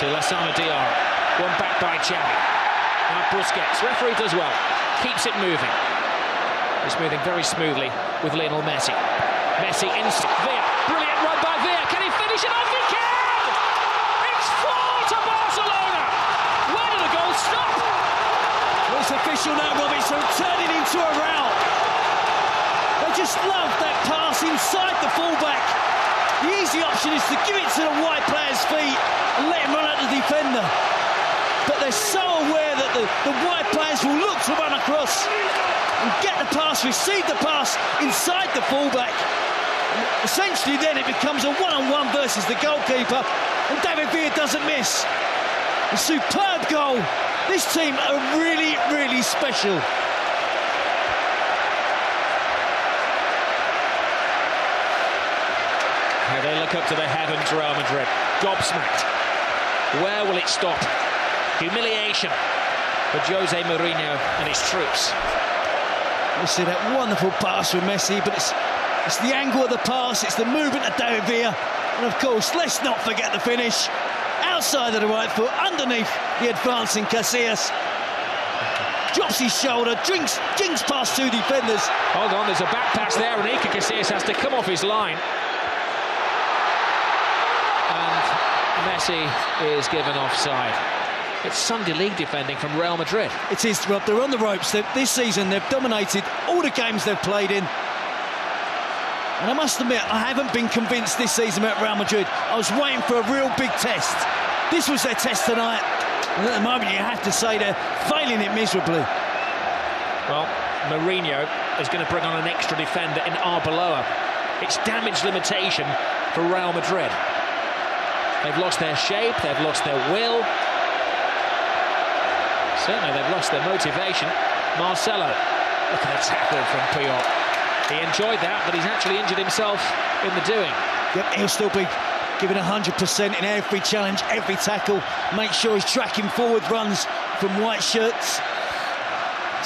A: to Lassana Diarra. One back by Xavi. Now Busquets. Referee does well. Keeps it moving. It's moving very smoothly with Lionel Messi. Messi instant. Villa. Brilliant run by Villa. Can he finish it off? He can! It's 4 to Barcelona. Where did the goal stop?
B: Well, it's official now, Robbie, so turning into a rout. They just love that pass inside the fullback. The easy option is to give it to the wide player's feet and let him run at the defender. But they're so aware that the wide players will look to run across and get the pass, receive the pass inside the fullback. And essentially then it becomes a one-on-one versus the goalkeeper, and David Villa doesn't miss. A superb goal. This team are really, really special.
A: Now they look up to the heavens, Real Madrid. Gobsmacked. Where will it stop? Humiliation for Jose Mourinho and his troops.
B: You see that wonderful pass from Messi, but it's the angle of the pass, it's the movement of David Villa, and of course, let's not forget the finish. Outside of the right foot, underneath the advancing Casillas. Drops his shoulder, jinks past 2 defenders.
A: Hold on, there's a back pass there, and Iker Casillas has to come off his line. And Messi is given offside. It's Sunday League defending from Real Madrid.
B: It is, Rob. They're on the ropes. This season, they've dominated all the games they've played in. And I must admit, I haven't been convinced this season about Real Madrid. I was waiting for a real big test. This was their test tonight. And at the moment, you have to say they're failing it miserably.
A: Well, Mourinho is going to bring on an extra defender in Arbeloa. It's damage limitation for Real Madrid. They've lost their shape, they've lost their will. Certainly they've lost their motivation. Marcelo, look at the tackle from Puyol. He enjoyed that, but he's actually injured himself in the doing.
B: Yep, he'll still be giving 100% in every challenge, every tackle. Make sure he's tracking forward runs from white shirts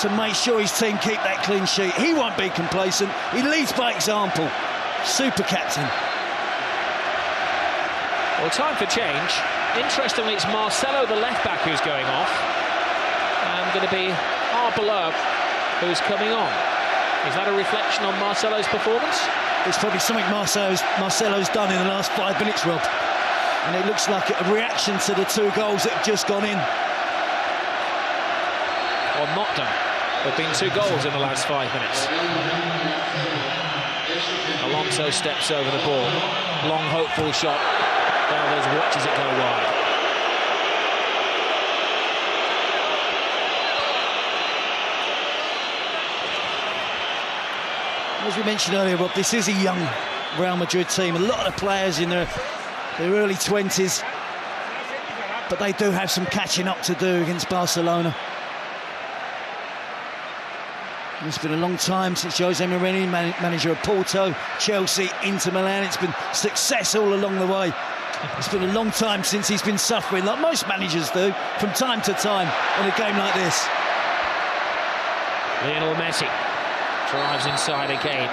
B: to make sure his team keep that clean sheet. He won't be complacent. He leads by example. Super captain.
A: Well, time for change. Interestingly, it's Marcelo, the left-back, who's going off. And going to be Arbeloa who's coming on. Is that a reflection on Marcelo's performance?
B: It's probably something Marcelo's done in the last 5 minutes, Rob. And it looks like a reaction to the 2 goals that have just gone in.
A: Or not done. There have been 2 goals in the last 5 minutes. Alonso steps over the ball. Long, hopeful shot. Alves watches it go wide.
B: As we mentioned earlier, Rob, this is a young Real Madrid team. A lot of the players in their early 20s. But they do have some catching up to do against Barcelona. It's been a long time since Jose Mourinho, manager of Porto, Chelsea, Inter Milan. It's been success all along the way. It's been a long time since he's been suffering, like most managers do, from time to time in a game like this.
A: Lionel Messi drives inside again.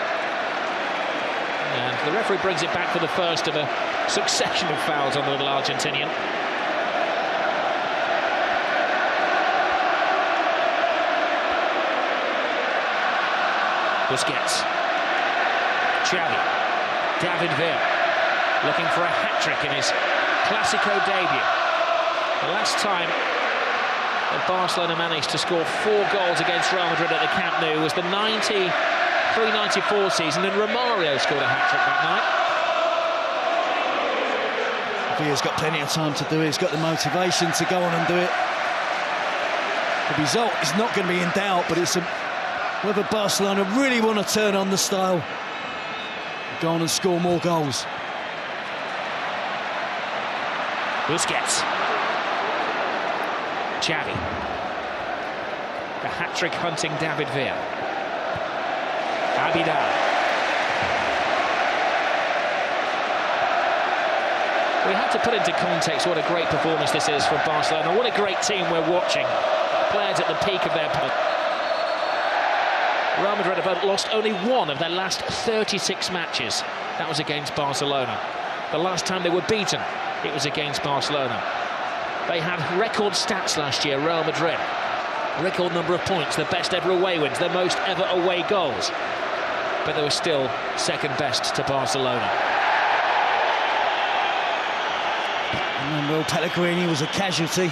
A: And the referee brings it back for the first of a succession of fouls on the little Argentinian. Busquets. Xavi. David Villa looking for a hat-trick in his Clásico debut. The last time that Barcelona managed to score 4 goals against Real Madrid at the Camp Nou was the 93-94 season, and Romario scored a hat-trick that night.
B: Villa's got plenty of time to do it. He's got the motivation to go on and do it. The result is not going to be in doubt, but it's whether Barcelona really want to turn on the style. go on and score more goals.
A: Busquets. Xavi. The hat-trick hunting David Villa. Abidal. We have to put into context what a great performance this is from Barcelona. What a great team we're watching. Players at the peak of their power. Real Madrid have lost only one of their last 36 matches. That was against Barcelona. The last time they were beaten, it was against Barcelona. They had record stats last year, Real Madrid. Record number of points, the best ever away wins, the most ever away goals. But they were still second best to Barcelona.
B: And Manuel Pellegrini was a casualty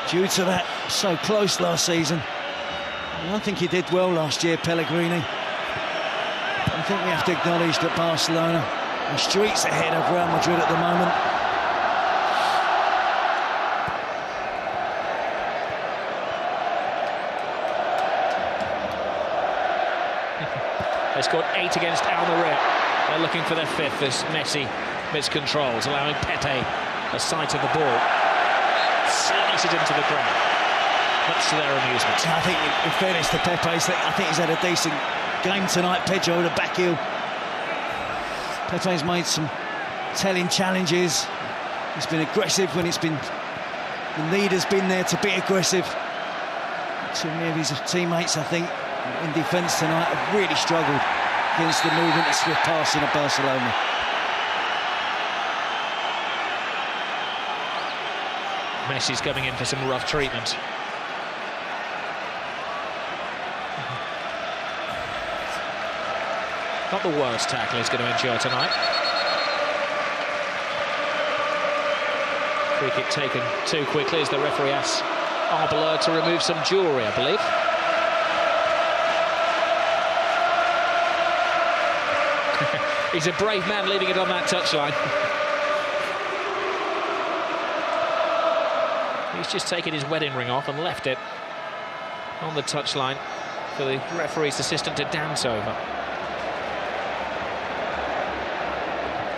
B: due to that. So close last season. And I think he did well last year, Pellegrini. I think we have to acknowledge that Barcelona are streets ahead of Real Madrid at the moment.
A: They scored 8 against Almeria. They're looking for their 5th as Messi miscontrols, allowing Pepe a sight of the ball. Slices into the ground, much to their amusement.
B: I think, in fairness to Pepe, I think he's had a decent game tonight. Pedro, the back heel. Pepe's made some telling challenges. He's been aggressive when the need has been there to be aggressive. Too many of his teammates, I think, in defence tonight have really struggled against the movement and swift passing of Barcelona.
A: Messi's coming in for some rough treatment. Not the worst tackle he's going to endure tonight. Free kick taken too quickly as the referee asks Arbeloa to remove some jewellery, I believe. He's a brave man leaving it on that touchline. He's just taken his wedding ring off and left it on the touchline for the referee's assistant to dance over.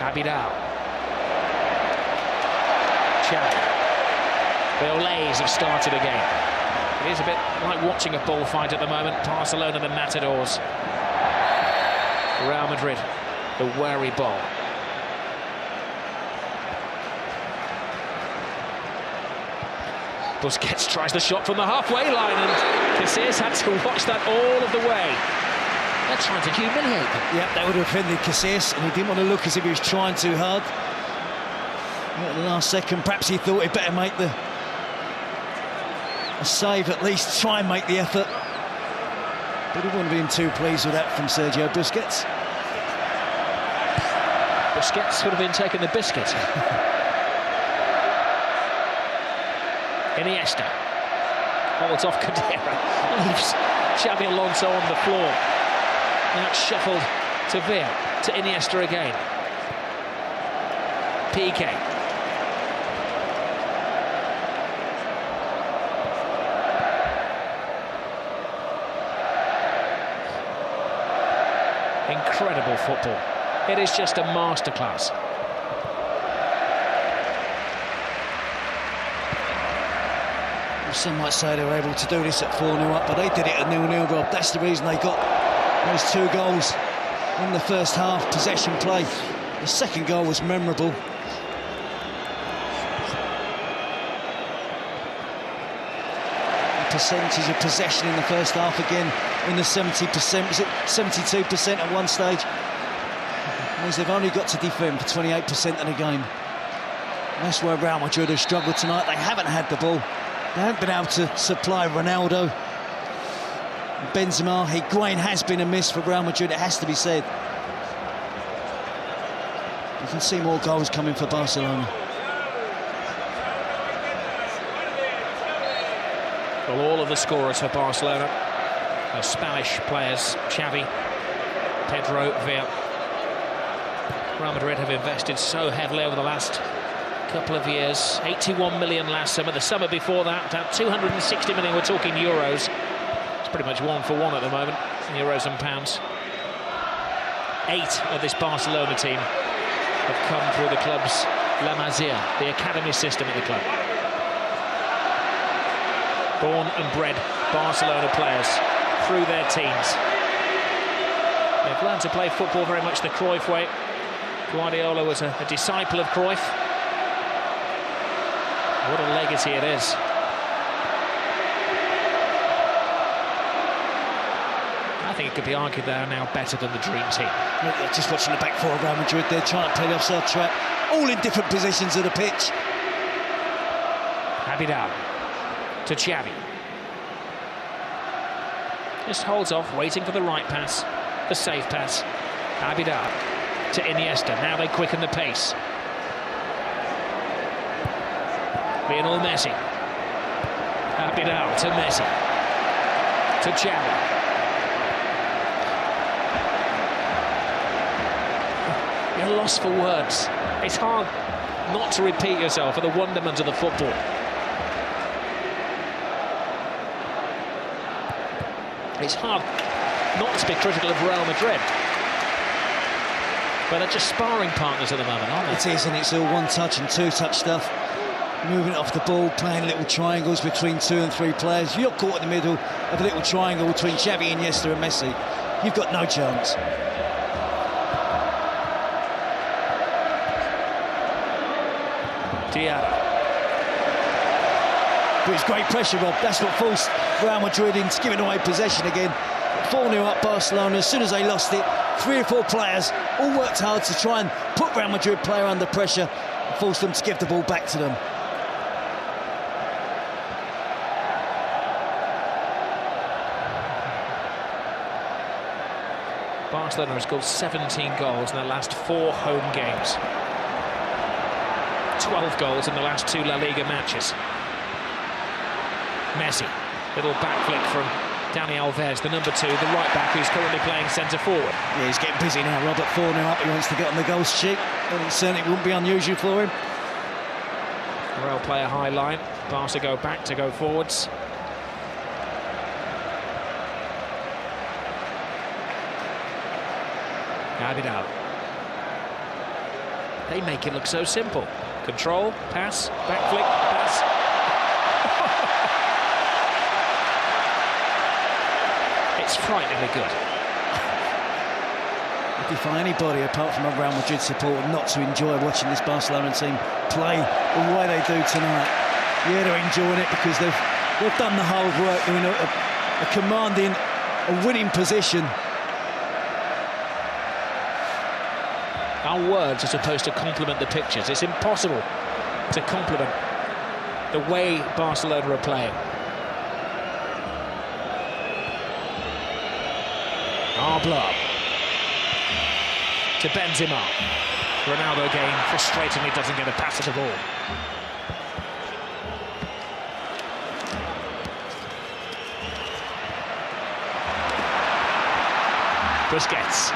A: Abidal. Xavi. The Olays have started again. It is a bit like watching a bullfight at the moment. Barcelona, the Matadors. Real Madrid, the wary bull. Busquets tries the shot from the halfway line, and Casillas had to watch that all of the way. They're trying to humiliate them.
B: Yeah, that would have offended Casillas, and he didn't want to look as if he was trying too hard. At the last second, perhaps he thought he'd better make a save, at least try and make the effort. But he wouldn't have been too pleased with that from Sergio Busquets.
A: Busquets would have been taking the biscuit. Iniesta holds off Cadera, leaves Xavi Alonso on the floor. Now it's shuffled to Villa, to Iniesta again. PK. Incredible football. It is just a masterclass.
B: Some might say they were able to do this at 4-0 up, but they did it at 0-0, Rob. That's the reason they got those 2 goals in the first half, possession play. The second goal was memorable. The percentage of possession in the first half again in the 70%. Was it 72% at one stage? It means they've only got to defend for 28% of the game. And that's where Real Madrid have struggled tonight. They haven't had the ball. They haven't been able to supply Ronaldo. Benzema, Higuain has been a miss for Real Madrid, it has to be said. You can see more goals coming for Barcelona.
A: Well, all of the scorers for Barcelona are Spanish players. Xavi, Pedro, Villa. Real Madrid have invested so heavily over the last couple of years. 81 million last summer. The summer before that, 260 million. We're talking euros. It's pretty much 1 for 1 at the moment, euros and pounds. 8 of this Barcelona team have come through the club's La Masia, the academy system at the club. Born and bred Barcelona players through their teens. They've learned to play football very much the Cruyff way. Guardiola was a disciple of Cruyff. What a legacy it is. I think it could be argued they are now better than the dream team.
B: Look, just watching the back four of Real Madrid, they're trying to play the offside trap, all in different positions of the pitch.
A: Abidal to Xavi. Just holds off, waiting for the right pass, the safe pass. Abidal to Iniesta. Now they quicken the pace. Lionel Messi. Abidal to Messi. To Xavi. You're lost for words. It's hard not to repeat yourself for the wonderment of the football. It's hard not to be critical of Real Madrid. But they're just sparring partners at the moment, aren't they?
B: It is, and it's all one-touch and two-touch stuff. Moving it off the ball, playing little triangles between 2 and 3 players. You're caught in the middle of a little triangle between Xavi, Iniesta and Messi. You've got no chance.
A: Diarra.
B: But it's great pressure, Rob. That's what forced Real Madrid into giving away possession again. 4-0 up Barcelona. As soon as they lost it, 3 or 4 players all worked hard to try and put Real Madrid player under pressure and force them to give the ball back to them.
A: Barcelona has scored 17 goals in their last 4 home games. 12 goals in the last 2 La Liga matches. Messi, little back flick from Dani Alves, the number 2, the right back who's currently playing centre forward.
B: Yeah, he's getting busy now, Robert. 4-0 up, he wants to get on the goal sheet. And it certainly wouldn't be unusual for him.
A: Real play a high line. Barca go back to go forwards. Abidal. They make it look so simple. Control, pass, back flick, pass. It's frighteningly good.
B: If you find anybody apart from a Real Madrid supporter not to enjoy watching this Barcelona team play the way they do tonight, yeah, they're enjoying it because they've done the hard work. They're in a commanding, a winning position.
A: Our words are supposed to complement the pictures. It's impossible to complement the way Barcelona are playing. Arbla to Benzema. Ronaldo again frustratingly doesn't get a pass at the ball. Busquets.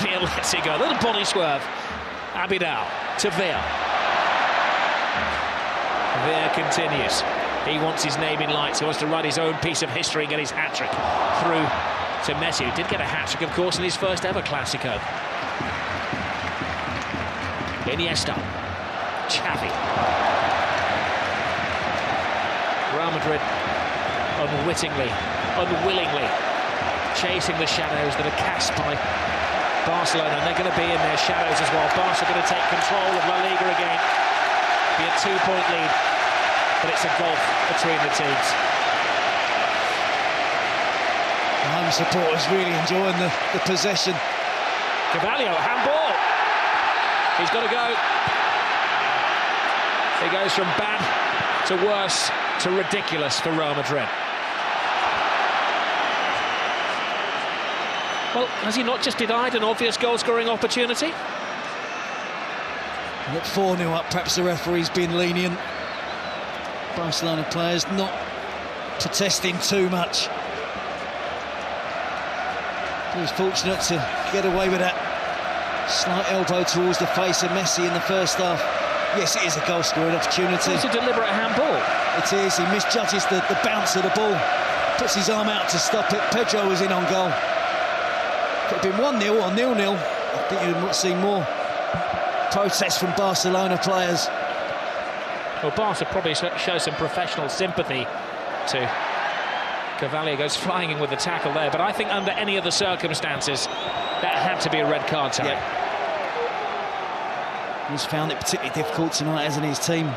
A: Veer lets it go. A little body swerve. Abidal to Veer. Veer continues. He wants his name in lights. He wants to write his own piece of history and get his hat-trick through to Messi, who did get a hat-trick, of course, in his first ever Clásico. Iniesta. Xavi. Real Madrid unwittingly, unwillingly chasing the shadows that are cast by Barcelona, and they're going to be in their shadows as well. Barca are going to take control of La Liga again. Be a 2-point lead, but it's a gulf between the teams.
B: The home supporters really enjoying the possession.
A: Carvalho, handball. He's got to go. He goes from bad to worse to ridiculous for Real Madrid. Well, has he not just denied an obvious goal-scoring opportunity?
B: At 4-0 up, perhaps the referee's been lenient. Barcelona players not protesting too much. He was fortunate to get away with that slight elbow towards the face of Messi in the first half. Yes, it is a goal-scoring opportunity.
A: It's a deliberate handball.
B: It is. He misjudges the bounce of the ball. Puts his arm out to stop it. Pedro was in on goal. Could have been 1-0 or 0-0. I think you'll see more protests from Barcelona players.
A: Well, Barca probably show some professional sympathy to Cavalier. Goes flying in with the tackle there, but I think under any other circumstances that had to be a red card tonight.
B: Yeah. He's found it particularly difficult tonight, hasn't he, his team?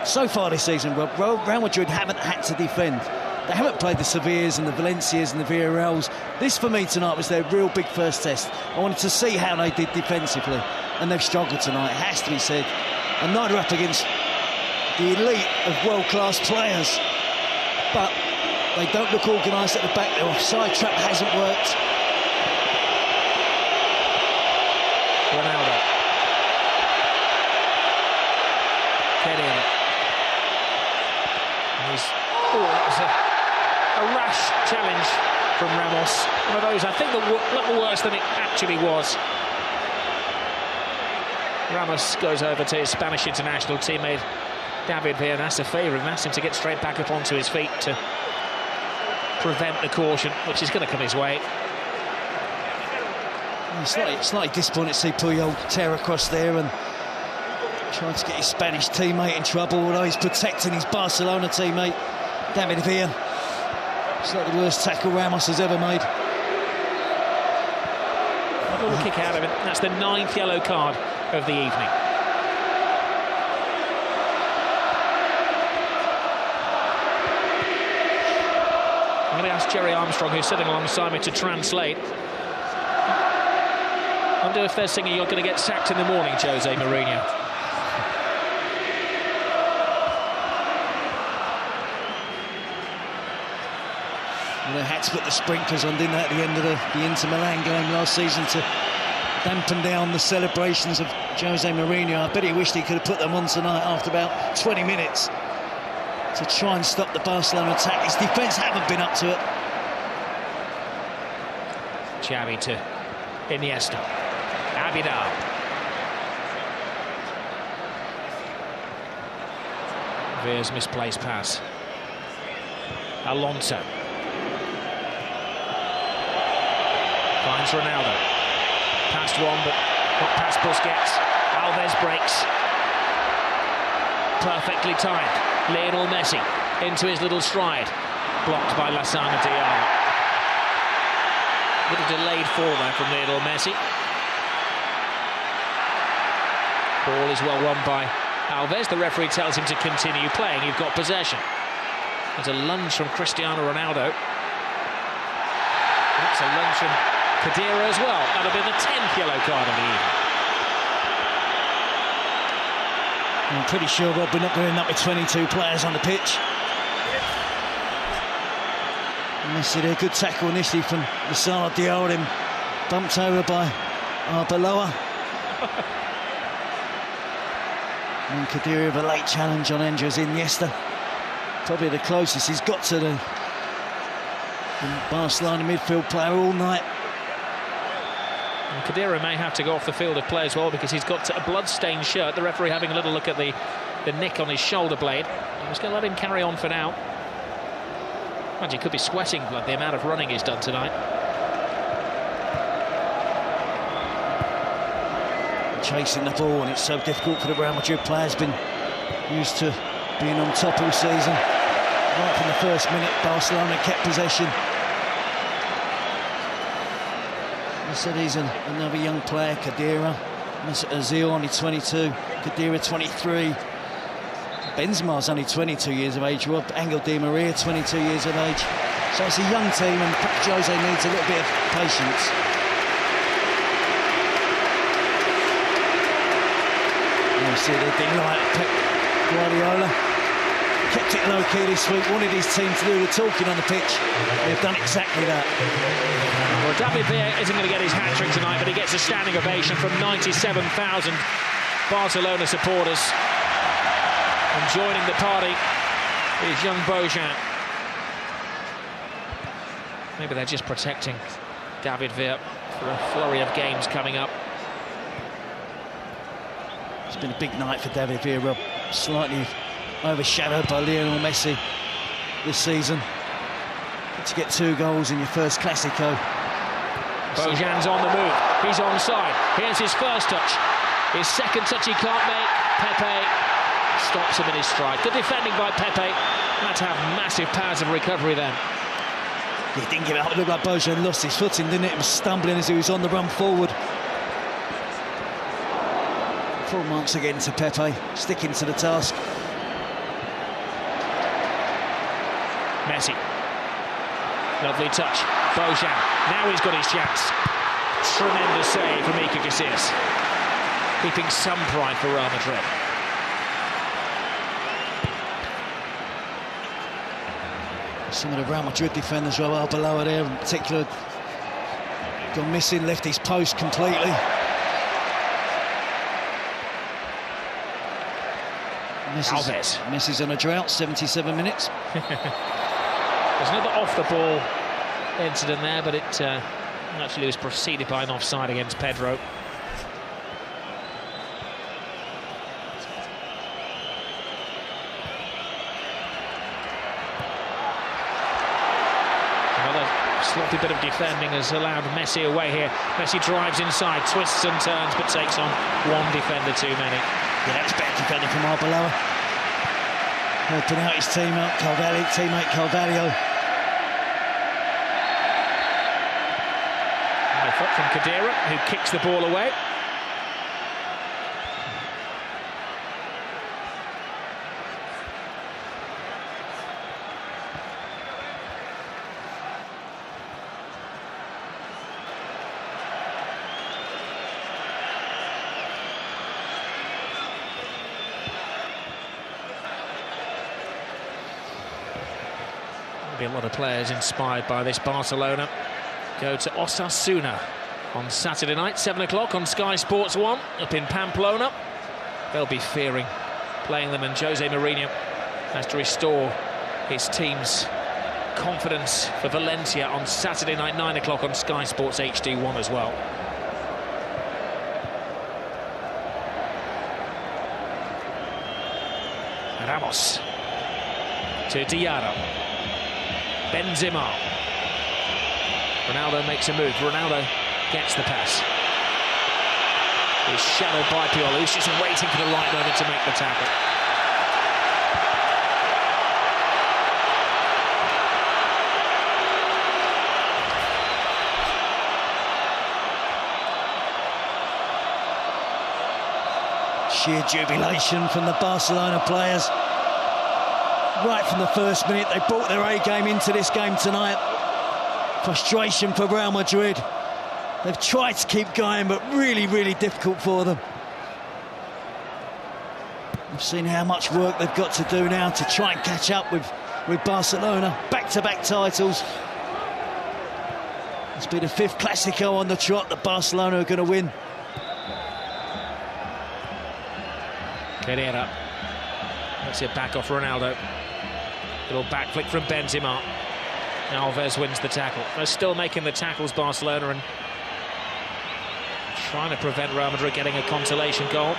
B: So far this season, well, Real Madrid haven't had to defend. They haven't played the Sevillas and the Valencias and the Villarreals. This, for me, tonight was their real big first test. I wanted to see how they did defensively, and they've struggled tonight, it has to be said. And neither up against the elite of world-class players. But they don't look organised at the back. Their offside trap hasn't worked.
A: Ronaldo. Get in. That was a rash challenge from Ramos. One of those, I think, that looked worse than it actually was. Ramos goes over to his Spanish international teammate David Villa, asks a favour and asks him to get straight back up onto his feet to prevent the caution, which is going to come his way.
B: Slightly disappointed to see Puyol tear across there and trying to get his Spanish teammate in trouble, although he's protecting his Barcelona teammate, David Villa. It's like the worst tackle Ramos has ever made.
A: A little kick out of it. That's the 9th yellow card of the evening. I'm going to ask Jerry Armstrong, who's sitting alongside me, to translate. I wonder if they're singing "You're going to get sacked in the morning," Jose Mourinho.
B: They had to put the sprinklers on, didn't they, at the end of the Inter Milan game last season to dampen down the celebrations of Jose Mourinho. I bet he wished he could have put them on tonight after about 20 minutes to try and stop the Barcelona attack. His defence haven't been up to it.
A: Xavi to Iniesta. Abidal. Villa's misplaced pass. Alonso. Finds Ronaldo. Past one, but not past Busquets. Alves breaks. Perfectly timed. Lionel Messi into his little stride. Blocked by Lassana Diarra. A little delayed fall there from Lionel Messi. Ball is well run by Alves. The referee tells him to continue playing. You've got possession. There's a lunge from Cristiano Ronaldo. That's a lunge from Khedira as well. That'll be the 10th yellow card of the evening.
B: I'm pretty sure, Rob, we're not going to end up with 22 players on the pitch. And Messi did a good tackle initially from Lassana Diarra, him bumped over by Arbeloa. And Khedira with a late challenge on Andres Iniesta. Probably the closest he's got to the Barcelona midfield player all night.
A: And Khedira may have to go off the field of play as well, because he's got a blood-stained shirt. The referee having a little look at the nick on his shoulder blade. I'm just going to let him carry on for now. Imagine he could be sweating blood, the amount of running he's done tonight.
B: Chasing the ball, and it's so difficult for the Real Madrid players. Been used to being on top all season. Right from the first minute, Barcelona kept possession. I said he's another young player, Khedira. Ozil only 22, Khedira 23. Benzema's only 22 years of age. Rob, Angel Di Maria 22 years of age. So it's a young team, and Jose needs a little bit of patience. You see the delight of Pep Guardiola. Kept it low-key this week, wanted his team to do the talking on the pitch. They've done exactly that.
A: Well, David Villa isn't going to get his hat-trick tonight, but he gets a standing ovation from 97,000 Barcelona supporters. And joining the party is young Bojan. Maybe they're just protecting David Villa for a flurry of games coming up.
B: It's been a big night for David Villa, slightly overshadowed by Lionel Messi this season. To get 2 goals in your first Clasico.
A: Bojan's on the move. He's onside. Here's his first touch. His second touch he can't make. Pepe stops him in his stride. Good defending by Pepe. Had to have massive powers of recovery then.
B: He didn't give it up. It looked like Bojan lost his footing, didn't it? He was stumbling as he was on the run forward. Full marks again to Pepe, sticking to the task.
A: Messi. Lovely touch. Bojan. Now he's got his chance. Tremendous save from Iker Casillas. Keeping some pride for Real Madrid.
B: Some of the Real Madrid defenders are below there, in particular. Gone missing, left his post completely. Messi's on a drought, 77 minutes.
A: There's another off-the-ball incident there, but it actually was preceded by an offside against Pedro. Another sloppy bit of defending has allowed Messi away here. Messi drives inside, twists and turns, but takes on one defender too many.
B: Yeah, that's bad defending from Arbeloa. Helping out his teammate Carvalho.
A: High foot from Khedira, who kicks the ball away. Be a lot of players inspired by this. Barcelona go to Osasuna on Saturday night, 7 o'clock on Sky Sports 1 up in Pamplona. They'll be fearing playing them, and Jose Mourinho has to restore his team's confidence for Valencia on Saturday night, 9 o'clock on Sky Sports HD1 as well. Ramos to Diarra. Benzema. Ronaldo makes a move. Ronaldo gets the pass. He's shadowed by Pioli, who's just waiting for the right moment to make the tackle.
B: Sheer jubilation from the Barcelona players. Right from the first minute, they brought their A game into this game tonight. Frustration for Real Madrid. They've tried to keep going, but really, really difficult for them. We've seen how much work they've got to do now to try and catch up with Barcelona. Back-to-back titles. It's been the 5th Clásico on the trot that Barcelona are going to win.
A: Khedira. That's it, back off Ronaldo. Little back flick from Benzema. Alves wins the tackle. They're still making the tackles, Barcelona, and trying to prevent Real Madrid getting a consolation goal.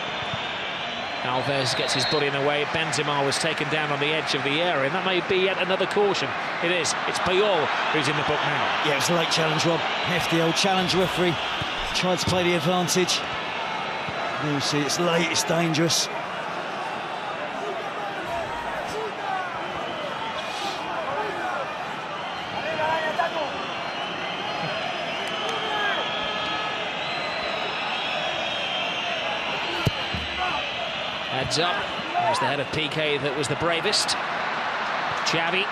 A: Alves gets his body in the way. Benzema was taken down on the edge of the area, and that may be yet another caution. It is. It's Puyol who's in the book now.
B: Yeah, it's a late challenge, Rob. Hefty old challenge referee. Tried to play the advantage. You see, it's late, it's dangerous.
A: Heads up. It was the head of PK that was the bravest. Xavi.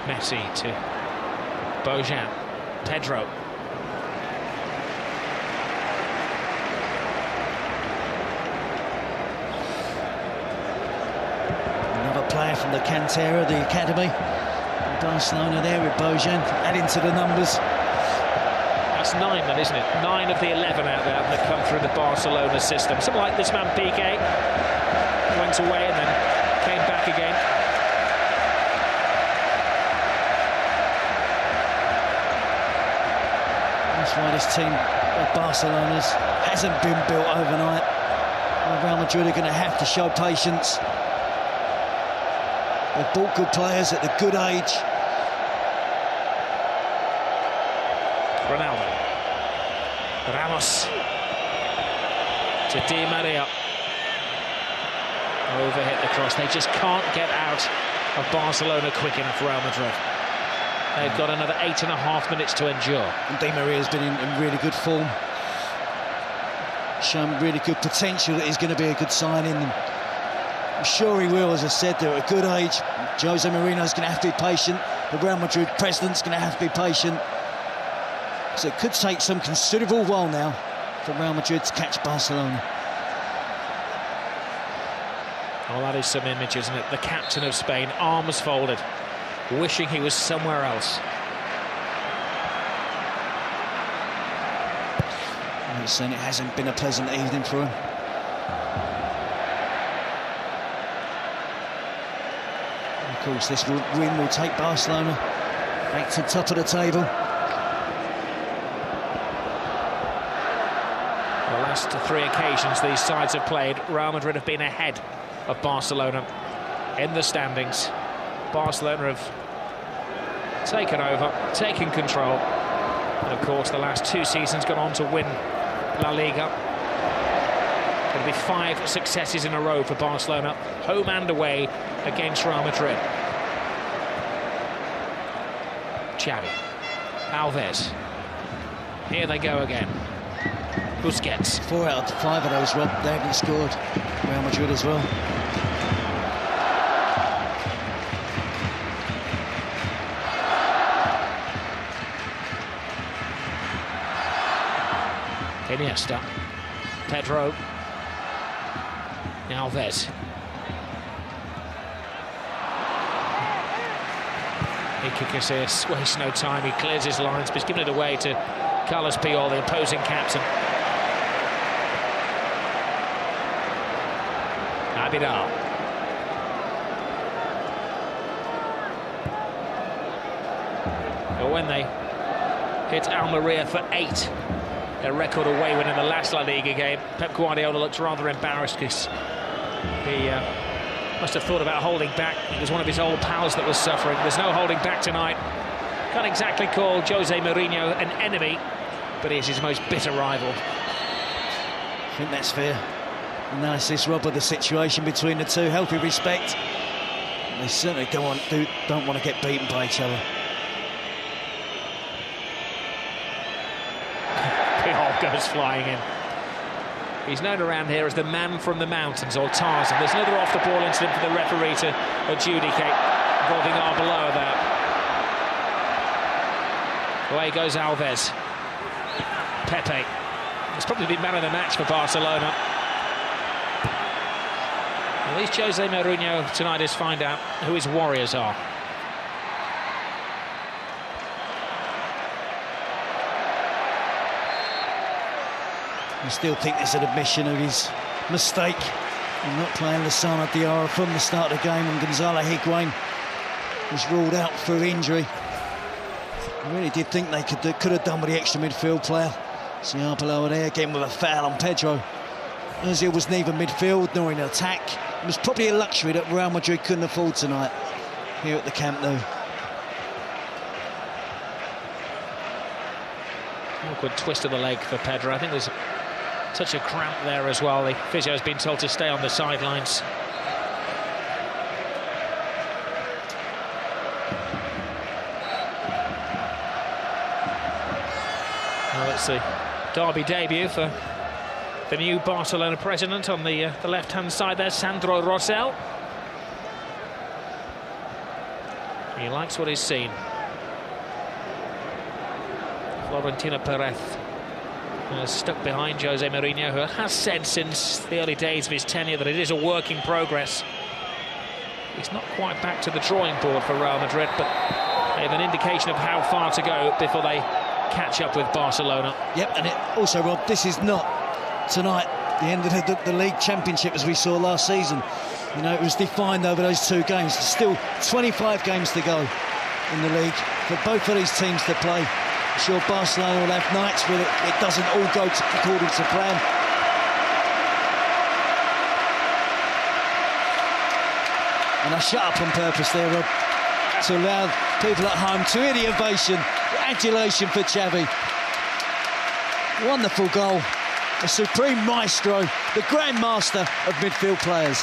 A: Messi to Bojan. Pedro.
B: Another player from the Cantera, the academy. Barcelona there with Bojan, adding to the numbers.
A: That's 9 then, isn't it? 9 of the 11 out there that come through the Barcelona system. Something like this man PK went away and then came back again.
B: That's why this team of Barcelona's hasn't been built overnight. Real Madrid are going to have to show patience. They've bought good players at a good age.
A: Ramos to Di Maria. Overhit the cross. They just can't get out of Barcelona quick enough, Real Madrid. They've got another 8.5 minutes to endure.
B: And Di Maria's been in really good form. Shown really good potential that he's going to be a good signing. And I'm sure he will, as I said, they're at a good age. Jose Mourinho's going to have to be patient. The Real Madrid president's going to have to be patient. So it could take some considerable while now for Real Madrid to catch Barcelona.
A: Well, that is some image, isn't it? The captain of Spain, arms folded, wishing he was somewhere else.
B: I'm saying it hasn't been a pleasant evening for him. And of course, this win will take Barcelona back to the top of the table.
A: The last 3 occasions these sides have played, Real Madrid have been ahead of Barcelona in the standings. Barcelona have taken over, taken control, and of course the last 2 seasons gone on to win La Liga. It'll be 5 successes in a row for Barcelona, home and away against Real Madrid. Xavi, Alves, here they go again. Busquets.
B: 4 out of 5 of those, Rob, they haven't scored. Real Madrid as well.
A: Iniesta, Pedro, Alves. Iker Casillas wastes no time, he clears his lines, but he's given it away to Carlos Puyol, the opposing captain. Abidal. But when they hit Almeria for 8, their record away win in the last La Liga game, Pep Guardiola looks rather embarrassed because he must have thought about holding back. It was one of his old pals that was suffering. There's no holding back tonight. Can't exactly call Jose Mourinho an enemy, but he's his most bitter rival.
B: I think that's fair. Analysis, Rob, of the situation between the two. Healthy respect. They certainly don't want to get beaten by each other.
A: Puyol goes flying in. He's known around here as the man from the mountains, or Tarzan. There's another off-the-ball incident for the referee to adjudicate involving Arbeloa there. Away goes Alves. Pepe. It's probably been man of the match for Barcelona. At least Jose Mourinho tonight is find out who his warriors are.
B: I still think there's an admission of his mistake in not playing Lassana Diarra from the start of the game, and Gonzalo Higuain was ruled out for injury. I really did think they could have done with the extra midfield player. See Arbeloa there again with a foul on Pedro. Ozil was neither midfield nor in attack. It was probably a luxury that Real Madrid couldn't afford tonight here at the Camp Nou.
A: Awkward twist of the leg for Pedro. I think there's a touch of cramp there as well. The physio has been told to stay on the sidelines. Well, it's the derby debut for the new Barcelona president on the left-hand side there, Sandro Rosell. He likes what he's seen. Florentino Perez stuck behind Jose Mourinho, who has said since the early days of his tenure that it is a work in progress. He's not quite back to the drawing board for Real Madrid, but they have an indication of how far to go before they catch up with Barcelona.
B: Yep, and also, Rob, this is not tonight the end of the league championship as we saw last season. You know, it was defined over those 2 games. There's still 25 games to go in the league for both of these teams to play. I'm sure Barcelona will have nights where it doesn't all go according to plan. And I shut up on purpose there, Rob, to allow people at home to hear the ovation, the adulation for Xavi. Wonderful goal. A supreme maestro, the grand master of midfield players.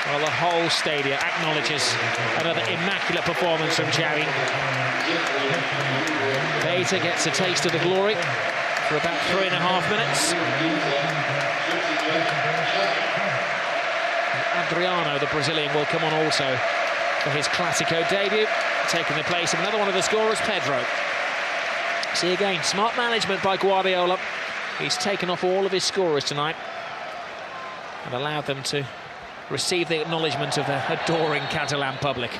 A: Well, the whole stadium acknowledges another immaculate performance from Xavi. Keita gets a taste of the glory for about 3.5 minutes. Adriano, the Brazilian, will come on also for his Clásico debut, taking the place of another one of the scorers, Pedro. See again, smart management by Guardiola. He's taken off all of his scorers tonight and allowed them to receive the acknowledgement of the adoring Catalan public.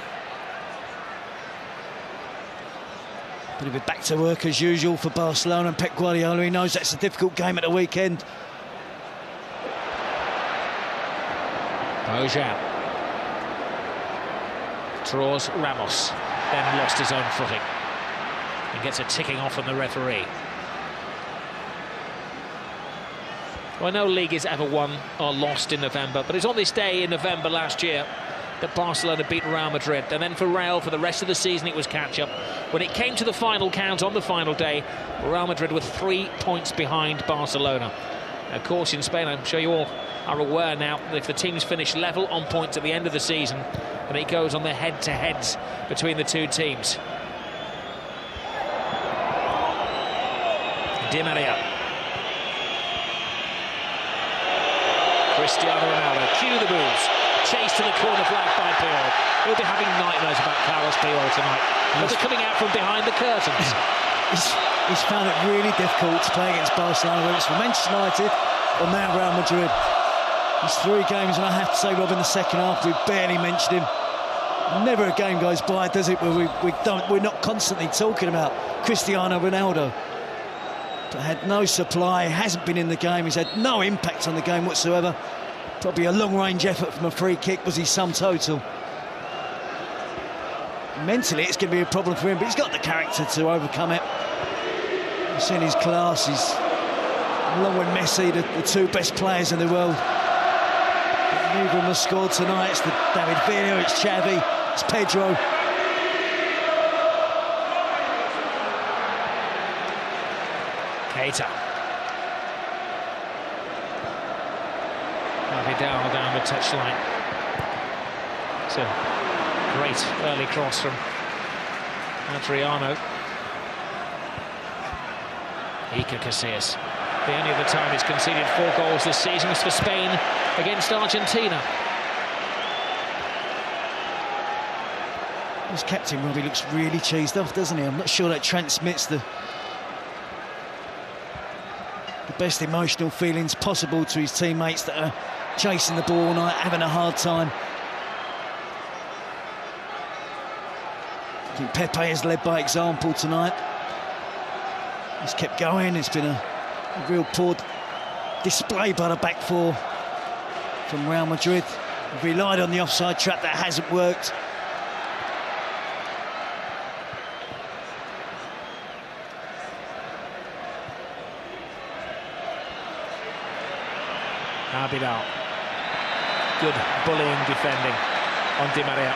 B: But he'll be back to work as usual for Barcelona and Pep Guardiola. He knows that's a difficult game at the weekend.
A: Bojan draws Ramos, then lost his own footing and gets a ticking off from the referee. Well, no league is ever won or lost in November, but it's on this day in November last year that Barcelona beat Real Madrid, and then for Real, for the rest of the season, it was catch-up. When it came to the final count on the final day, Real Madrid were 3 points behind Barcelona. Of course, in Spain, I'm sure you all are aware now that if the teams finish level on points at the end of the season, then it goes on the head-to-heads between the two teams. Di Maria. Cristiano Ronaldo, cue the moves. Chase to the corner flag by Puyol. He'll be having nightmares about Carlos Puyol tonight. But they're coming out from behind the curtains.
B: He's found it really difficult to play against Barcelona, whether it's for Manchester United or now Real Madrid. There's 3 games, and I have to say, Rob, in the second half, we barely mentioned him. Never a game goes by, does it, where we're not constantly talking about Cristiano Ronaldo. But had no supply, hasn't been in the game, he's had no impact on the game whatsoever. Probably a long-range effort from a free kick was his sum total. Mentally, it's going to be a problem for him, but he's got the character to overcome it. You've seen his class, he's, along with Messi, the 2 best players in the world. But neither of them have scored tonight. It's the David Villa, it's Xavi, it's Pedro.
A: Keita. Vidal down the touchline. It's a great early cross from Adriano. Iker Casillas. The only other time he's conceded 4 goals this season was for Spain against Argentina.
B: His captain, Robbie, looks really cheesed off, doesn't he? I'm not sure that transmits the best emotional feelings possible to his teammates that are chasing the ball all night, having a hard time. I think Pepe has led by example tonight. He's kept going. It's been a real poor display by the back 4 from Real Madrid. They've relied on the offside trap, that hasn't worked.
A: Vidal. Good bullying defending on Di Maria.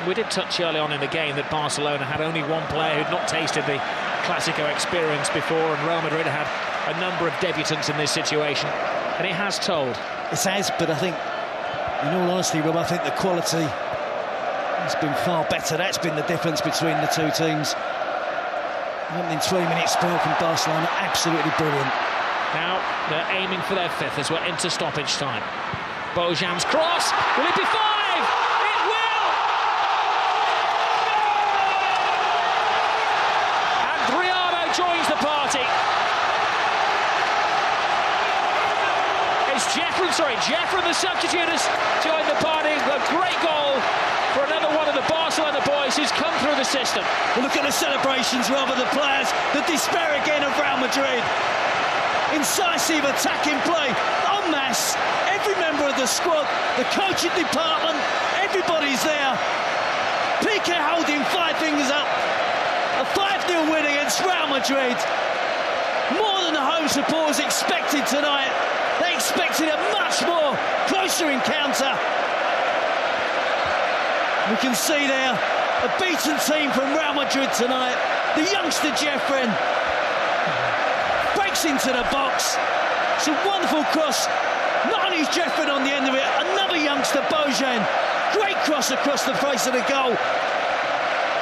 A: We did touch early on in the game that Barcelona had only 1 player who'd not tasted the Clásico experience before, and Real Madrid had a number of debutants in this situation, and it has told.
B: It has, but I think, in all honesty, Rob, I think the quality has been far better. That's been the difference between the 2 teams. Opening 20-minute spell from Barcelona, absolutely brilliant.
A: Now they're aiming for their 5th as we're into stoppage time. Bojan's cross, will it be 5? It will! Adriano joins the party. It's Jeffrey, the substitute, has joined the party. A great goal for another one of the Barcelona boys who's come through the system.
B: Well, look at the celebrations, Rob, of the players. The despair again of Real Madrid. Incisive attacking play, en masse. Every member of the squad, the coaching department, everybody's there. Piqué holding 5 fingers up. A 5-0 win against Real Madrid. More than the home supporters expected tonight. They expected a much more closer encounter. We can see there a beaten team from Real Madrid tonight. The youngster Jeffrey breaks into the box. It's a wonderful cross. Not only is Jeffrey on the end of it, another youngster, Bojan. Great cross across the face of the goal.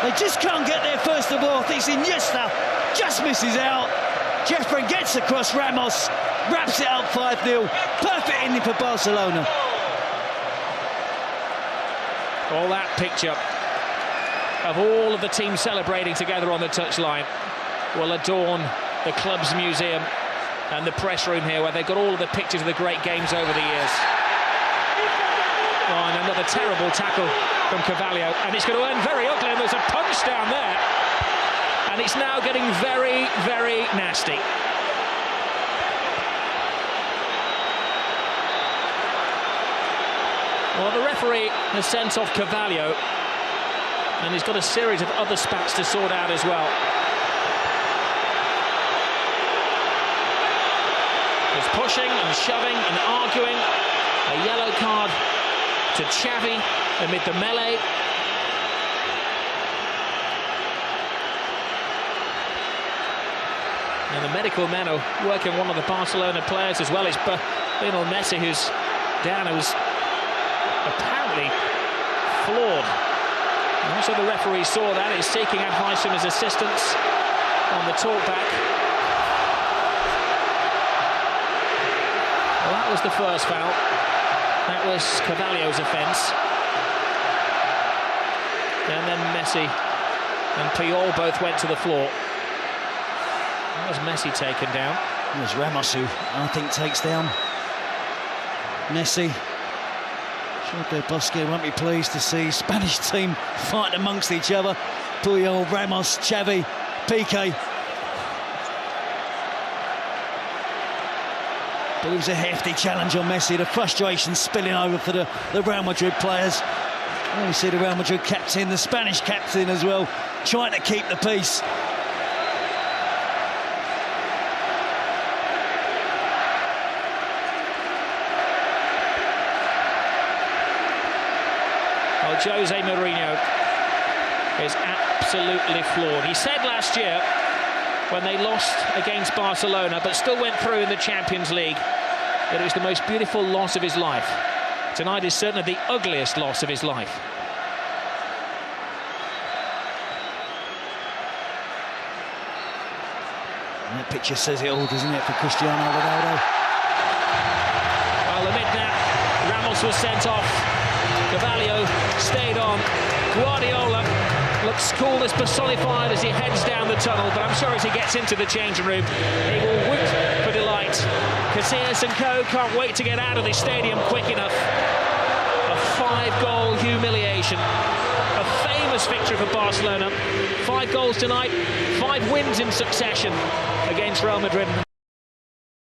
B: They just can't get there first of all. I think it's Iniesta just misses out. Jeffrey gets across Ramos, wraps it up 5-0. Perfect ending for Barcelona.
A: All that picture of all of the teams celebrating together on the touchline will adorn the club's museum and the press room here, where they've got all of the pictures of the great games over the years. Oh, and another terrible tackle from Carvalho, and it's going to end very ugly, and there's a punch down there, and it's now getting very, very nasty. Well, the referee has sent off Carvalho, and he's got a series of other spats to sort out as well. There's pushing and shoving and arguing. A yellow card to Xavi amid the melee. And the medical men are working one of the Barcelona players as well. It's Lionel Messi, who's down, who's apparently flawed. And also the referee saw that. He's seeking advice from his assistants on the talkback. Well, that was the first foul. That was Carvalho's offence. And then Messi and Puyol both went to the floor. That was Messi taken down.
B: It was Ramos who, I think, takes down Messi. Sure, De Bosque won't be pleased to see Spanish team fight amongst each other. Puyol, Ramos, Xavi, Piqué. But it was a hefty challenge on Messi. The frustration spilling over for the Real Madrid players. And you see the Real Madrid captain, the Spanish captain as well, trying to keep the peace.
A: Well, Jose Mourinho is absolutely flawed. He said last year, when they lost against Barcelona but still went through in the Champions League, that it was the most beautiful loss of his life. Tonight is certainly the ugliest loss of his life.
B: And that picture says it all, doesn't it, for Cristiano Ronaldo?
A: Well, amid that, Ramos was sent off. Carvalho stayed on. Guardiola looks cool as personified as he heads down the tunnel, but I'm sure as he gets into the changing room, he will whoop for delight. Casillas and co can't wait to get out of this stadium quick enough. A 5-goal humiliation. A famous victory for Barcelona. 5 goals tonight, 5 wins in succession against Real Madrid.